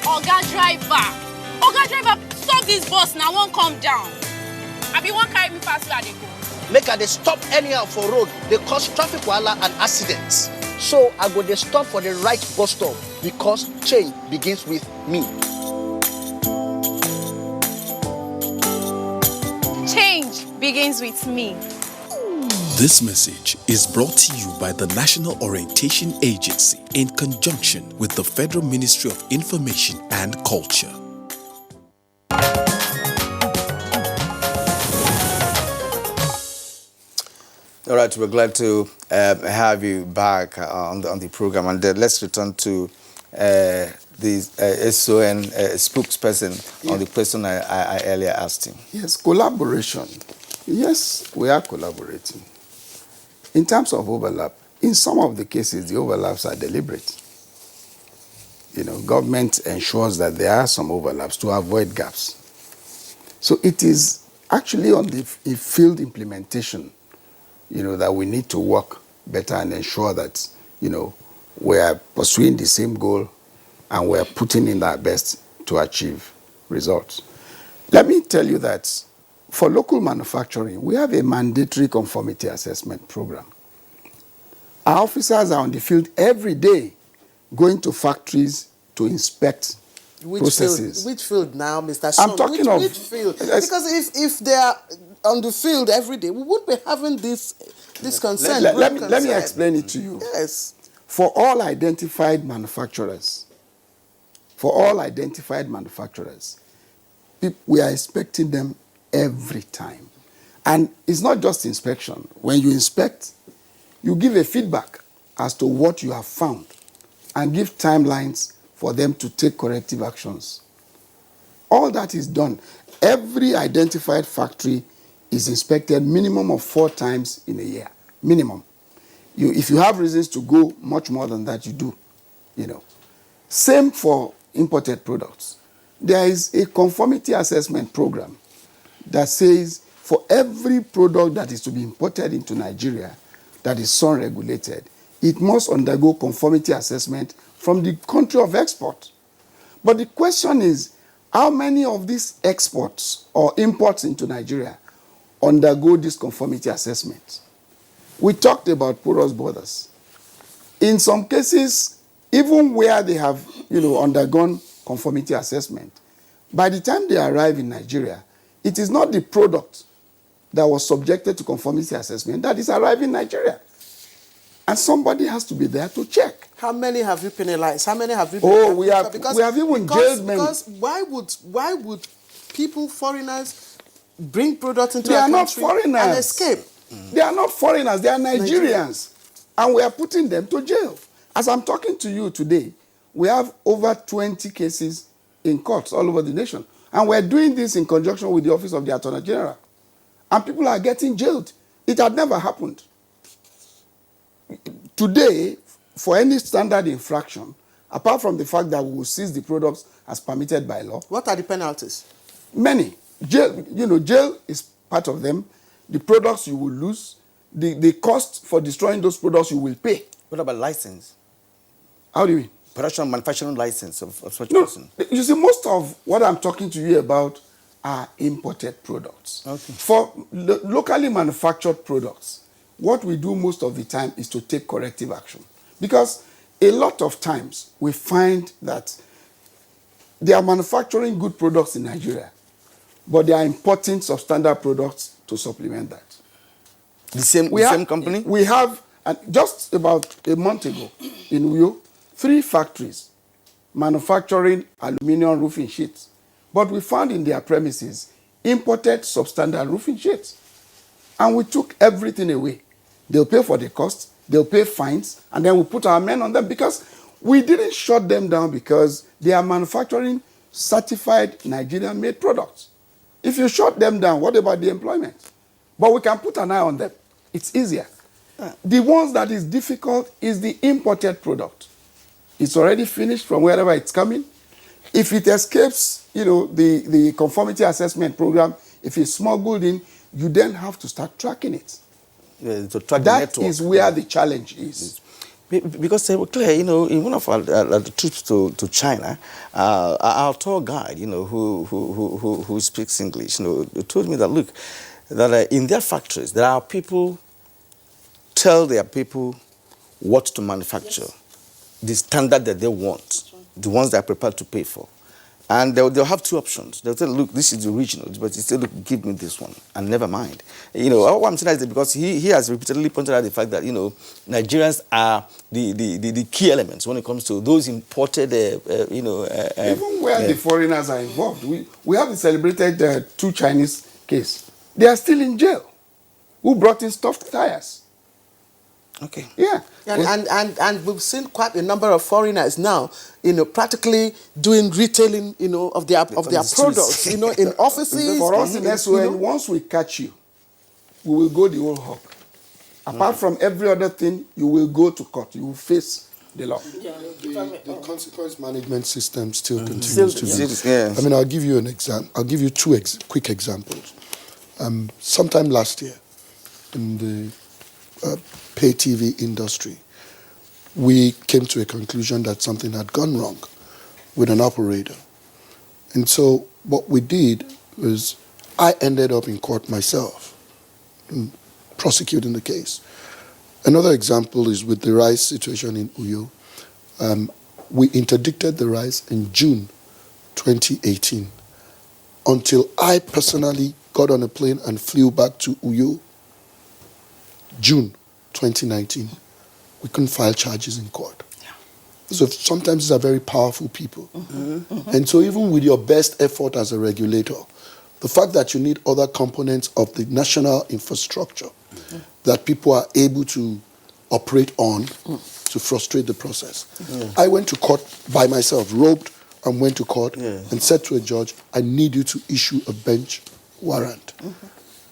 Oga driver, stop this bus now, won't come down. I be one carry me pass where they go. Make they stop anyhow for road, they cause traffic wahala and accidents. So I go they stop for the right bus stop, because change begins with me. begins with me. This message is brought to you by the National Orientation Agency in conjunction with the Federal Ministry of Information and Culture. All right, we're glad to have you back on the program, and let's return to the SON spokesperson on the question I earlier asked him. Yes, collaboration. Yes, we are collaborating. In terms of overlap, in some of the cases, the overlaps are deliberate. You know, government ensures that there are some overlaps to avoid gaps. So it is actually on the field implementation, you know, that we need to work better and ensure that, you know, we are pursuing the same goal and we are putting in our best to achieve results. Let me tell you that for local manufacturing, we have a mandatory conformity assessment program. Our officers are on the field every day going to factories to inspect processes. Which field now, Mr. I'm talking of... Which field? Because if they are on the field every day, we would be having this concern. Let me explain it to you. Yes. For all identified manufacturers, we are inspecting them every time. And it's not just inspection. When you inspect, you give a feedback as to what you have found and give timelines for them to take corrective actions. All that is done. Every identified factory is inspected minimum of 4 times in a year. Minimum. If you have reasons to go much more than that, you do. You know. Same for imported products. There is a conformity assessment program that says for every product that is to be imported into Nigeria that is SON regulated, it must undergo conformity assessment from the country of export. But the question is, how many of these exports or imports into Nigeria undergo this conformity assessment? We talked about porous borders. In some cases, even where they have, you know, undergone conformity assessment, by the time they arrive in Nigeria, it is not the product that was subjected to conformity assessment that is arriving in Nigeria. And somebody has to be there to check. How many have you penalized? How many have you penalized? Oh, we have even jailed many. Because why would people, foreigners, bring products into our country not foreigners and escape? They are not foreigners, they are Nigerians. And we are putting them to jail. As I'm talking to you today, we have over 20 cases in courts all over the nation. And we're doing this in conjunction with the Office of the Attorney General. And people are getting jailed. It had never happened. Today, for any standard infraction, apart from the fact that we will seize the products as permitted by law. What are the penalties? Many. Jail, you know, jail is part of them. The products you will lose. The cost for destroying those products you will pay. What about license? How do you mean? Production manufacturing license of such no, person. You see, most of what I'm talking to you about are imported products. Okay. For locally manufactured products, what we do most of the time is to take corrective action. Because a lot of times we find that they are manufacturing good products in Nigeria, but they are importing substandard products to supplement that. The same company? We have, just about a month ago in Uyo, 3 factories manufacturing aluminum roofing sheets. But we found in their premises imported substandard roofing sheets. And we took everything away. They'll pay for the cost, they'll pay fines, and then we put our men on them because we didn't shut them down because they are manufacturing certified Nigerian-made products. If you shut them down, what about the employment? But we can put an eye on them. It's easier. The ones that is difficult is the imported product. It's already finished from wherever it's coming. If it escapes, you know, the conformity assessment program, if it's smuggled in, you then have to start tracking it. Yeah, to track that the network. Is where the challenge is. Because Claire, you know, in one of our trips to China, our tour guide, you know, who speaks English, you know, told me that, look, that in their factories, there are people tell their people what to manufacture, the standard that they want, the ones they are prepared to pay for. And they'll have two options. They'll tell, look, this is the original, but you say, look, give me this one, and never mind. You know, what I'm saying is that because he has repeatedly pointed out the fact that, you know, Nigerians are the key elements when it comes to those imported, even where the foreigners are involved. We have the celebrated 2 Chinese case. They are still in jail. Who brought in stuffed tires? Okay. Yeah. And we've seen quite a number of foreigners now, you know, practically doing retailing, you know, of their products, you know, in offices. For us in SON, you know, once we catch you, we will go the whole hog. Apart from every other thing, you will go to court. You will face the law. The consequence management system still continues to be. Yes. I mean, I'll give you an example. I'll give you 2 quick examples. Sometime last year, in the pay TV industry, we came to a conclusion that something had gone wrong with an operator. And so what we did was I ended up in court myself, prosecuting the case. Another example is with the rice situation in Uyo. We interdicted the rice in June 2018 until I personally got on a plane and flew back to Uyo, June 2019. We couldn't file charges in court. So sometimes these are very powerful people. And so even with your best effort as a regulator, the fact that you need other components of the national infrastructure that people are able to operate on to frustrate the process. I went to court by myself, robed, and went to court and said to a judge, I need you to issue a bench warrant.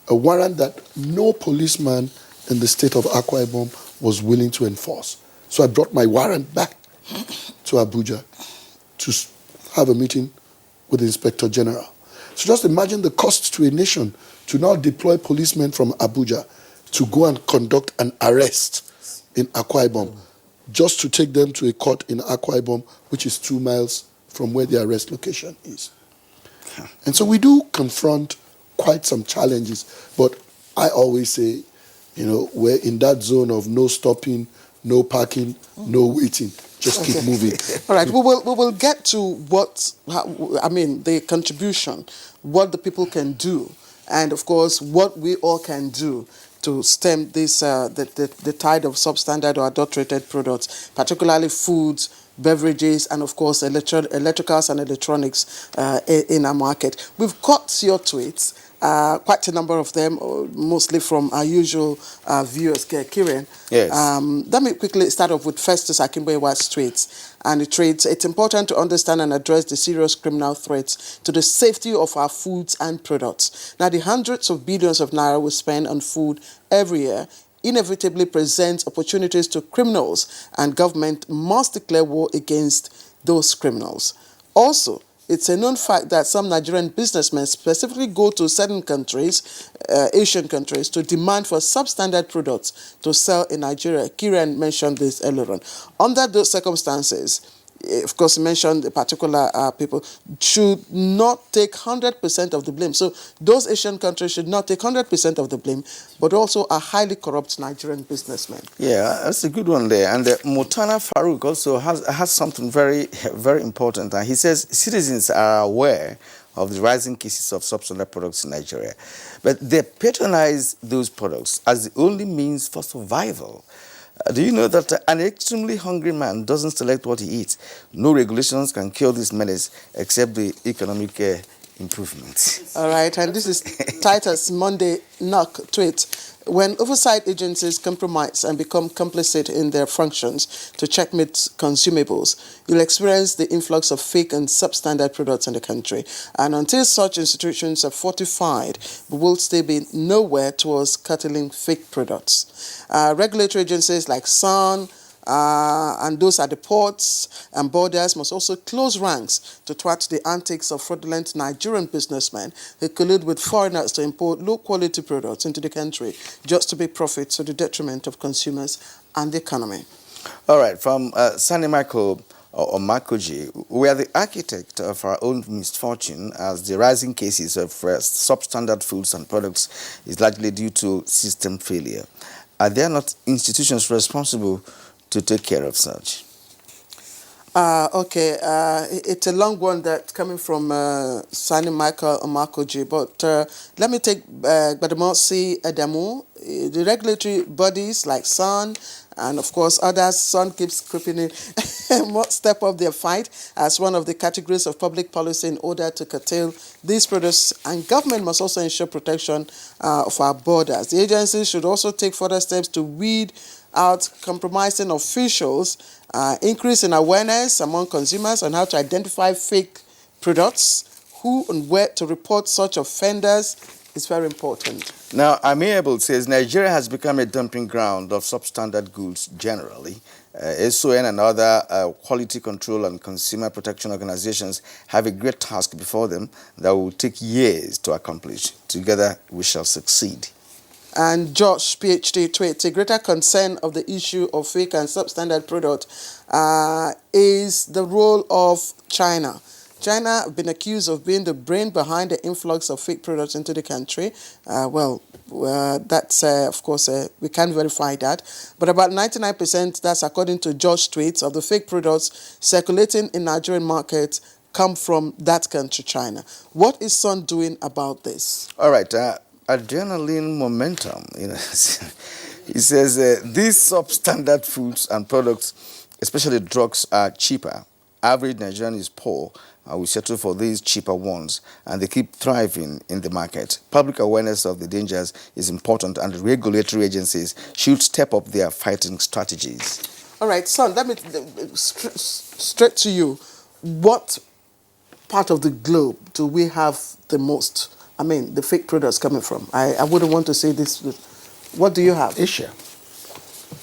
A warrant that no policeman in the state of Akwa Ibom was willing to enforce. So I brought my warrant back to Abuja to have a meeting with the Inspector General. So just imagine the cost to a nation to now deploy policemen from Abuja to go and conduct an arrest in Akwa Ibom, just to take them to a court in Akwa Ibom, which is 2 miles from where the arrest location is. And so we do confront quite some challenges, but I always say, you know, we're in that zone of no stopping, no parking, no waiting. Just keep moving. All right, we will get to the contribution, what the people can do, and of course what we all can do to stem this the tide of substandard or adulterated products, particularly foods, beverages, and of course electricals and electronics in our market. We've got your tweets. Quite a number of them, mostly from our usual viewers, Kiran. Yes. Let me quickly start off with Festus Akimboewa's tweets. And it reads, it's important to understand and address the serious criminal threats to the safety of our foods and products. Now, the hundreds of billions of naira we spend on food every year inevitably presents opportunities to criminals, and government must declare war against those criminals. Also, it's a known fact that some Nigerian businessmen specifically go to certain countries, Asian countries, to demand for substandard products to sell in Nigeria. Kiran mentioned this earlier on. Under those circumstances, of course, he mentioned the particular people should not take 100% of the blame. So those Asian countries should not take 100% of the blame, but also are highly corrupt Nigerian businessmen. Yeah, that's a good one there. And Mutana Farouk also has something very, very important. And he says citizens are aware of the rising cases of substandard products in Nigeria, but they patronize those products as the only means for survival. Do you know that an extremely hungry man doesn't select what he eats? No regulations can cure this menace except the economic improvements. All right, and this is Titus Monday Knock tweet. When oversight agencies compromise and become complicit in their functions to checkmate consumables, you'll experience the influx of fake and substandard products in the country. And until such institutions are fortified, we will still be nowhere towards curtailing fake products. Regulatory agencies like SAN, and those at the ports and borders must also close ranks to thwart the antics of fraudulent Nigerian businessmen who collude with foreigners to import low-quality products into the country just to make profits to the detriment of consumers and the economy. All right, from Sani Michael or Makoji, we are the architect of our own misfortune, as the rising cases of substandard foods and products is largely due to system failure. Are there not institutions responsible to take care of such? Okay, it's a long one that's coming from Sani Michael Omakoji, but let me take Bademosi Adamu. The regulatory bodies like SUN and of course others, SUN keeps creeping in, must step up their fight as one of the categories of public policy in order to curtail these products, and government must also ensure protection of our borders. The agency should also take further steps to weed out compromising officials, increase in awareness among consumers on how to identify fake products, who and where to report such offenders is very important. Now, Amiable says Nigeria has become a dumping ground of substandard goods generally. SON and other quality control and consumer protection organizations have a great task before them that will take years to accomplish. Together, we shall succeed. And Josh, PhD, tweets, a greater concern of the issue of fake and substandard product is the role of China. China have been accused of being the brain behind the influx of fake products into the country. That's, of course, we can't verify that. But about 99%, that's according to Josh tweets, of the fake products circulating in Nigerian markets come from that country, China. What is SUN doing about this? All right. Adrenaline momentum. You know, he says these substandard foods and products, especially drugs, are cheaper. Average Nigerian is poor. We settle for these cheaper ones, and they keep thriving in the market. Public awareness of the dangers is important, and regulatory agencies should step up their fighting strategies. All right, SUN, let me straight to you. What part of the globe do we have the most? I mean, the fake products coming from? I wouldn't want to say this. What do you have? Asia.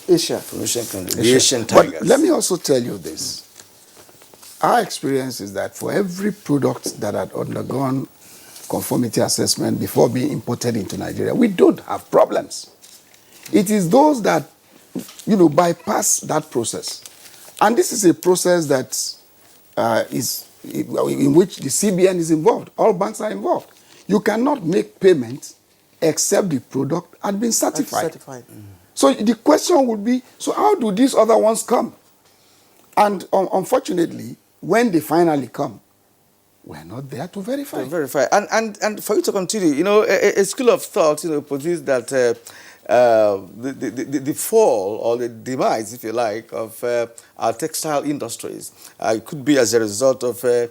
Asia. The Asian tigers. But let me also tell you this. Our experience is that for every product that had undergone conformity assessment before being imported into Nigeria, we don't have problems. It is those that, bypass that process. And this is a process that is in which the CBN is involved. All banks are involved. You cannot make payment except the product had been certified. So the question would be, so how do these other ones come? And unfortunately, when they finally come, we're not there to verify. And for you to continue, a school of thought, posits that the fall or the demise, if you like, of our textile industries could be as a result of the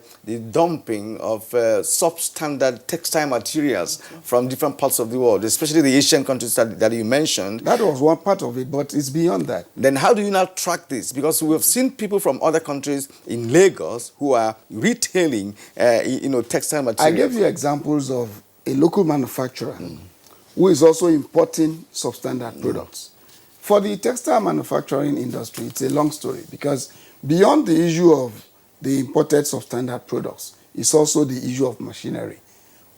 dumping of substandard textile materials from different parts of the world, especially the Asian countries that you mentioned. That was one part of it, but it's beyond that. Then how do you now track this? Because we have seen people from other countries in Lagos who are retailing, textile materials. I gave you examples of a local manufacturer who is also importing substandard products. For the textile manufacturing industry, it's a long story because beyond the issue of the imported substandard products, it's also the issue of machinery.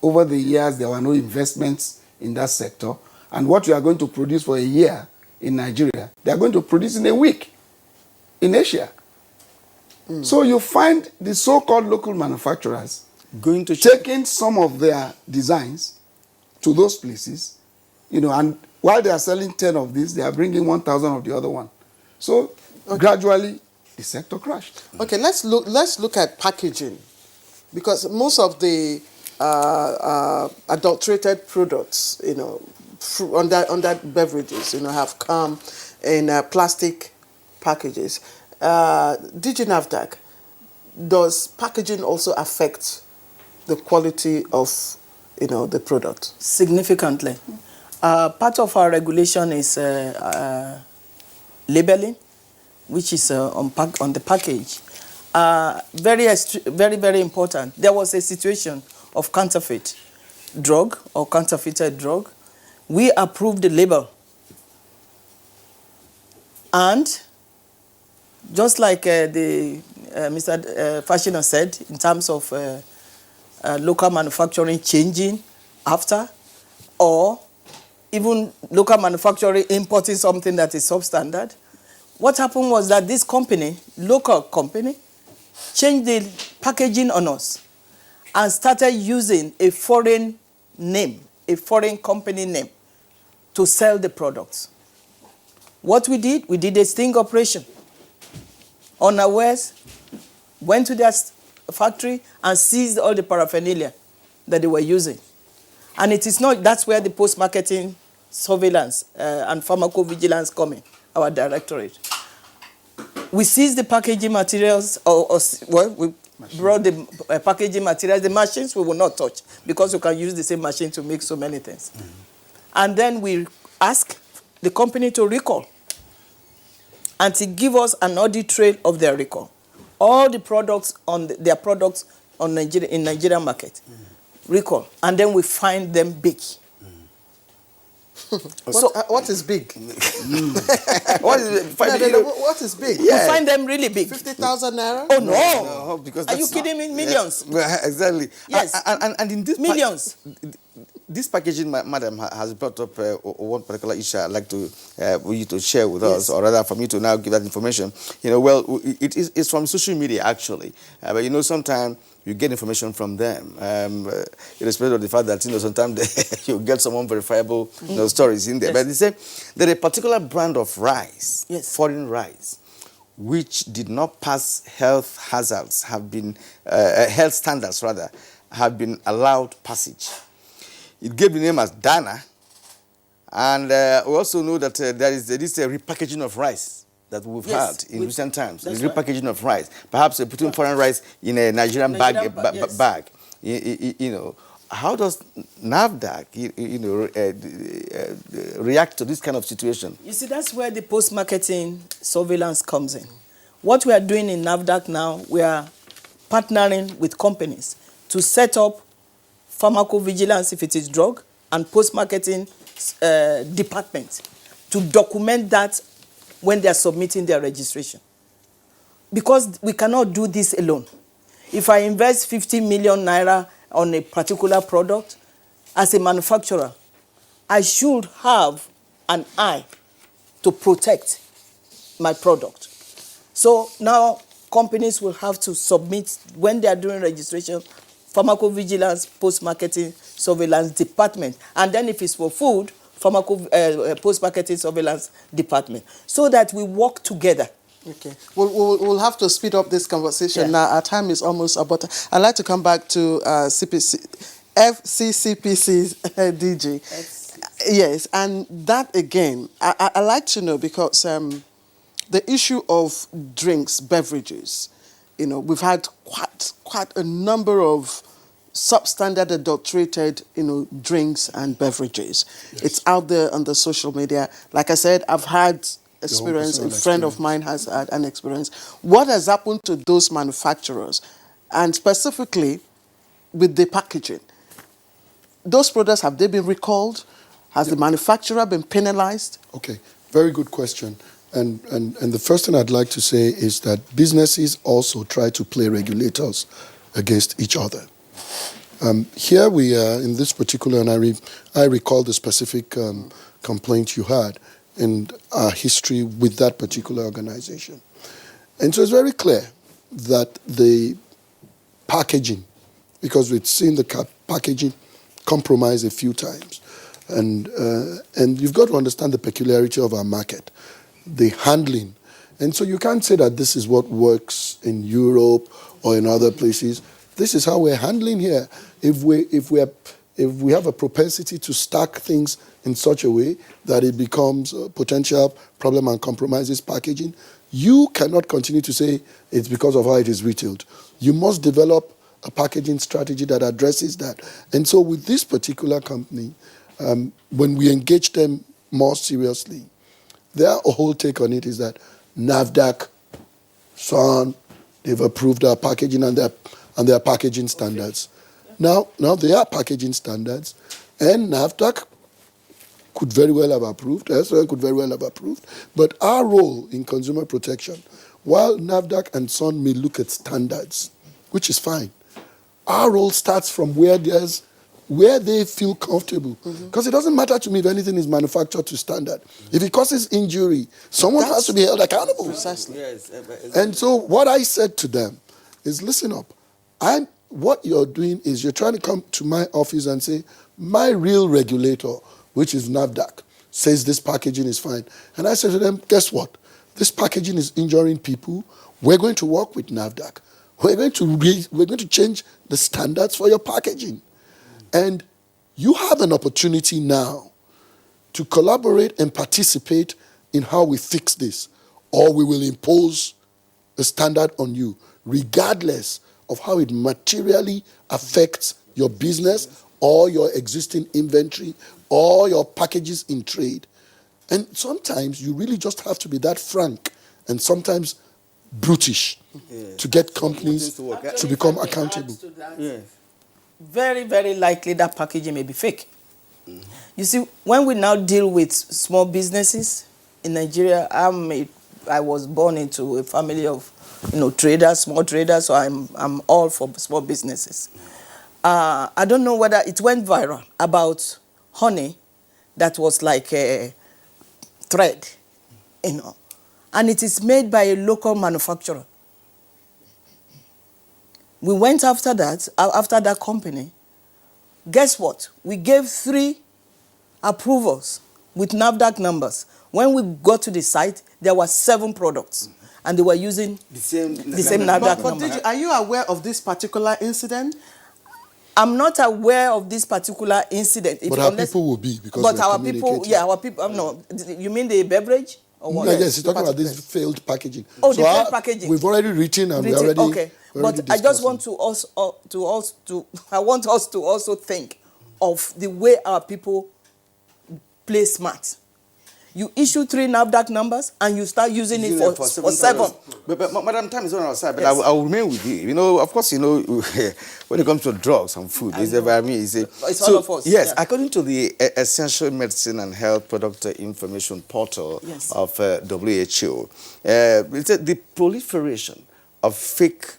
Over the years, there were no investments in that sector, and what you are going to produce for a year in Nigeria, they are going to produce in a week in Asia. So you find the so-called local manufacturers taking some of their designs to those places, and while they are selling 10 of these, they are bringing 1,000 of the other one. So gradually, the sector crashed. Okay, let's look at packaging, because most of the adulterated products, under beverages, have come in plastic packages. DG NAFDAC, does packaging also affect the quality of the product? Significantly. Part of our regulation is labeling, which is on the package. Very, very important. There was a situation of counterfeit drug or counterfeited drug. We approved the label. And just like Mr. Fashina said, in terms of local manufacturing changing after, or even local manufacturing importing something that is substandard. What happened was that this company, local company, changed the packaging on us and started using a foreign name, a foreign company name, to sell the products. What we did a sting operation. Unawares, went to their factory and seized all the paraphernalia that they were using. And it is not, that's where the post-marketing surveillance and pharmacovigilance come in, our directorate. We seized the packaging materials, we brought the packaging materials. The machines we will not touch because we can use the same machine to make so many things. And then we ask the company to recall and to give us an audit trail of their recall. All the products on their products on Nigeria, in Nigerian market, recall, and then we find them big. What is big? What is big? Yeah. We find them really big. 50,000 naira? Oh no! No, because are you kidding me? Millions. Well, exactly. Yes. And in this millions. This packaging, madam, has brought up one particular issue I'd like to for you to share with us, or rather for me to now give that information. It's from social media actually, but sometimes you get information from them, irrespective of the fact that sometimes you get some unverifiable stories in there. Yes. But they say that a particular brand of rice, foreign rice, which did not pass health hazards, health standards rather, have been allowed passage. It gave the name as Dana, and we also know that there is this repackaging of rice that we've had in recent times. The repackaging of rice, perhaps putting foreign rice in a Nigerian bag. How does NAFDAC react to this kind of situation? You see, that's where the post-marketing surveillance comes in. What we are doing in NAFDAC now, we are partnering with companies to set up pharmacovigilance, if it is drug, and post-marketing department to document that when they are submitting their registration. Because we cannot do this alone. If I invest 50 million naira on a particular product, as a manufacturer, I should have an eye to protect my product. So now companies will have to submit, when they are doing registration, pharmacovigilance, post-marketing surveillance department. And then if it's for food, post-marketing surveillance department. So that we work together. Okay. We'll have to speed up this conversation now. Our time is almost about. I'd like to come back to FCCPC's DG. Yes, and that again, I like to know because the issue of drinks, beverages, we've had quite a number of substandard adulterated, drinks and beverages. Yes. It's out there on the social media. Like I said, I've had experience, a friend of mine has had an experience. What has happened to those manufacturers, and specifically with the packaging? Those products, have they been recalled? Has the manufacturer been penalized? Okay, very good question. And the first thing I'd like to say is that businesses also try to play regulators against each other. Here we are in this particular, and I recall the specific complaint you had and our history with that particular organization. And so it's very clear that the packaging, because we've seen the packaging compromised a few times, and you've got to understand the peculiarity of our market, the handling. And so you can't say that this is what works in Europe or in other places. This is how we're handling here. If we have a propensity to stack things in such a way that it becomes a potential problem and compromises packaging, you cannot continue to say it's because of how it is retailed. You must develop a packaging strategy that addresses that. And so with this particular company, when we engage them more seriously, their whole take on it is that NAFDAC, SON, they've approved our packaging and their packaging standards. Now they are packaging standards, and NAFDAC could very well have approved, SON could very well have approved, but our role in consumer protection, while NAFDAC and SON may look at standards, which is fine, our role starts from where they feel comfortable. Because it doesn't matter to me if anything is manufactured to standard. If it causes injury, someone has to be held accountable. Precisely. Yes, and so what I said to them is, listen up. What you're doing is you're trying to come to my office and say, my real regulator, which is NAFDAC, says this packaging is fine. And I said to them, guess what? This packaging is injuring people. We're going to work with NAFDAC. we're going to change the standards for your packaging. And you have an opportunity now to collaborate and participate in how we fix this, or we will impose a standard on you, regardless of how it materially affects your business or your existing inventory or your packages in trade. And sometimes you really just have to be that frank and sometimes brutish to get companies to become accountable. Yes. Very, very likely that packaging may be fake. You see, when we now deal with small businesses in Nigeria, I was born into a family of traders, small traders, so I'm all for small businesses. I don't know whether it went viral about honey that was like a thread, and it is made by a local manufacturer. We went after that company. Guess what? We gave 3 approvals with NAFDAC numbers. When we got to the site, there were 7 products, and they were using the same NAFDAC number. But are you aware of this particular incident? I'm not aware of this particular incident. But our people will be, because but our people, our people. No, you mean the beverage or what? No, yes, you're talking about this failed packaging. Oh, so the failed packaging. We've already written and we already. Okay, but I just want I want us to also think of the way our people play smart. You issue 3 NAFDAC numbers and you start using it for 7. But Madam, time is on our side, but yes. I will remain with you. Of course, when it comes to drugs and food, it's all of us. Yes, according to the Essential Medicine and Health Product Information Portal of WHO, the proliferation of fake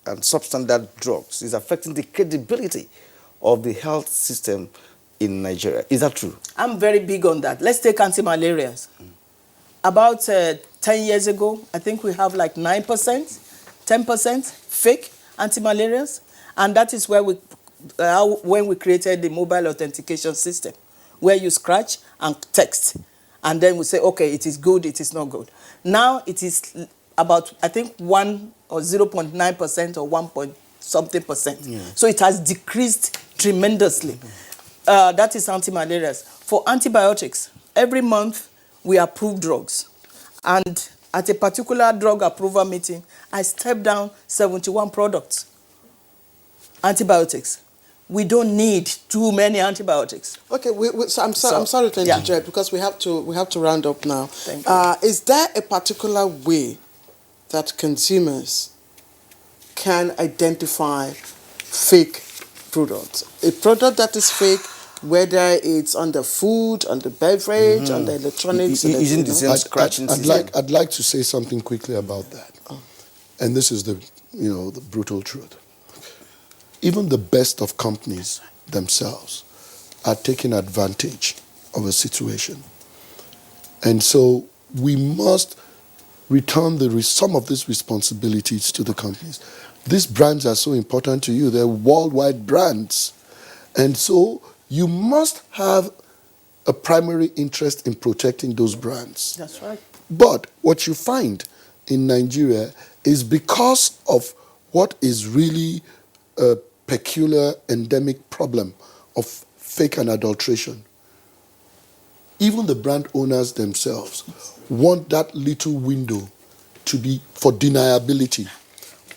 and substandard drugs is affecting the credibility of the health system in Nigeria. Is that true? I'm very big on that. Let's take anti-malarials. About 10 years ago, I think we have like 9%, 10% fake anti-malarials. And that is where when we created the mobile authentication system, where you scratch and text. And then we say, okay, it is good, it is not good. Now it is about, I think, 1 or 0.9% or 1 something percent. Yeah. So it has decreased tremendously. That is anti-malarials. For antibiotics, every month we approve drugs. And at a particular drug approval meeting, I stepped down 71 products. Antibiotics. We don't need too many antibiotics. Okay, I'm sorry to interject because we have to round up now. Thank you. Is there a particular way that consumers can identify fake products? A product that is fake, whether it's on the food, on the beverage, on the electronics. Using the same scratching system. I'd like to say something quickly about that. And this is the brutal truth. Even the best of companies themselves are taking advantage of a situation. And so we must return some of these responsibilities to the companies. These brands are so important to you. They're worldwide brands. And so you must have a primary interest in protecting those brands. That's right. But what you find in Nigeria is because of what is really a peculiar endemic problem of fake and adulteration. Even the brand owners themselves want that little window to be for deniability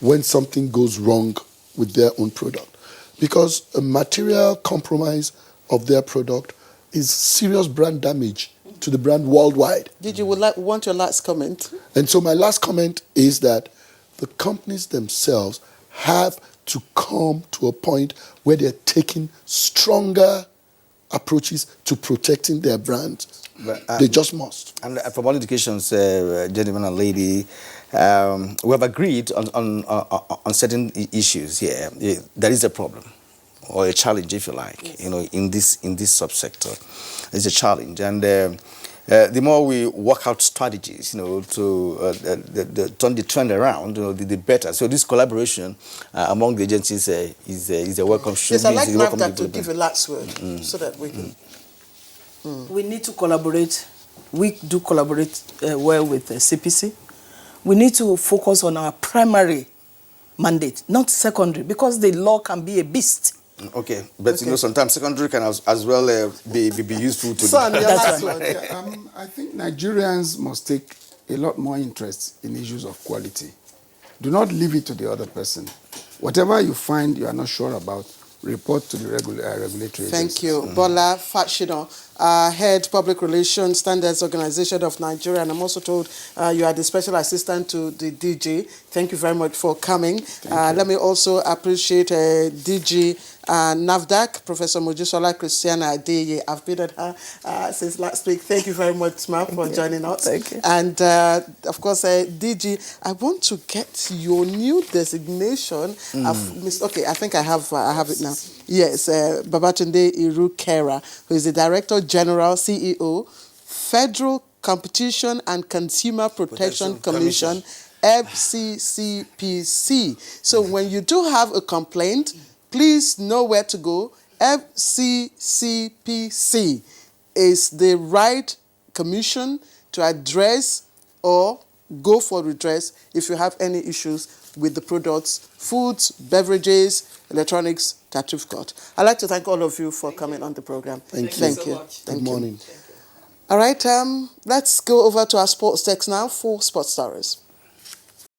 when something goes wrong with their own product. Because a material compromise of their product is serious brand damage to the brand worldwide. Did you want your last comment? And so my last comment is that the companies themselves have to come to a point where they're taking stronger approaches to protecting their brands. They just must. And for all indications, gentlemen and lady, we have agreed on certain issues here. There is a problem, or a challenge, if you like, in this subsector. It's a challenge, and the more we work out strategies, to turn the trend around, the better. So this collaboration among the agencies is a welcome. Yes, I'd like NAFDAC to give a last word so that we can. We need to collaborate. We do collaborate well with CPC. We need to focus on our primary mandate, not secondary, because the law can be a beast. Okay, but you know, sometimes secondary can as well be useful to. Son, your last one. I think Nigerians must take a lot more interest in issues of quality. Do not leave it to the other person. Whatever you find you are not sure about, report to the regulatory agencies. Thank you. Bola Fatshino, Head Public Relations Standards Organization of Nigeria, and I'm also told you are the special assistant to the DG. Thank you very much for coming. Let me also appreciate DG NAFDAC, Professor Mojisola Christiana Adeye. I've been at her since last week. Thank you very much, ma'am, for joining us. Thank you. And of course, DG, I want to get your new designation. Okay, I think I have it now. Yes, Babatunde Iru-Kera, who is the Director General, CEO, Federal Competition and Consumer Protection Commission, FCCPC. So when you do have a complaint, please know where to go. FCCPC is the right commission to address or go for redress if you have any issues with the products, foods, beverages, electronics that you've got. I'd like to thank all of you for coming on the program. Thank you. Good morning. All right, let's go over to our sports text now for Sports Stories.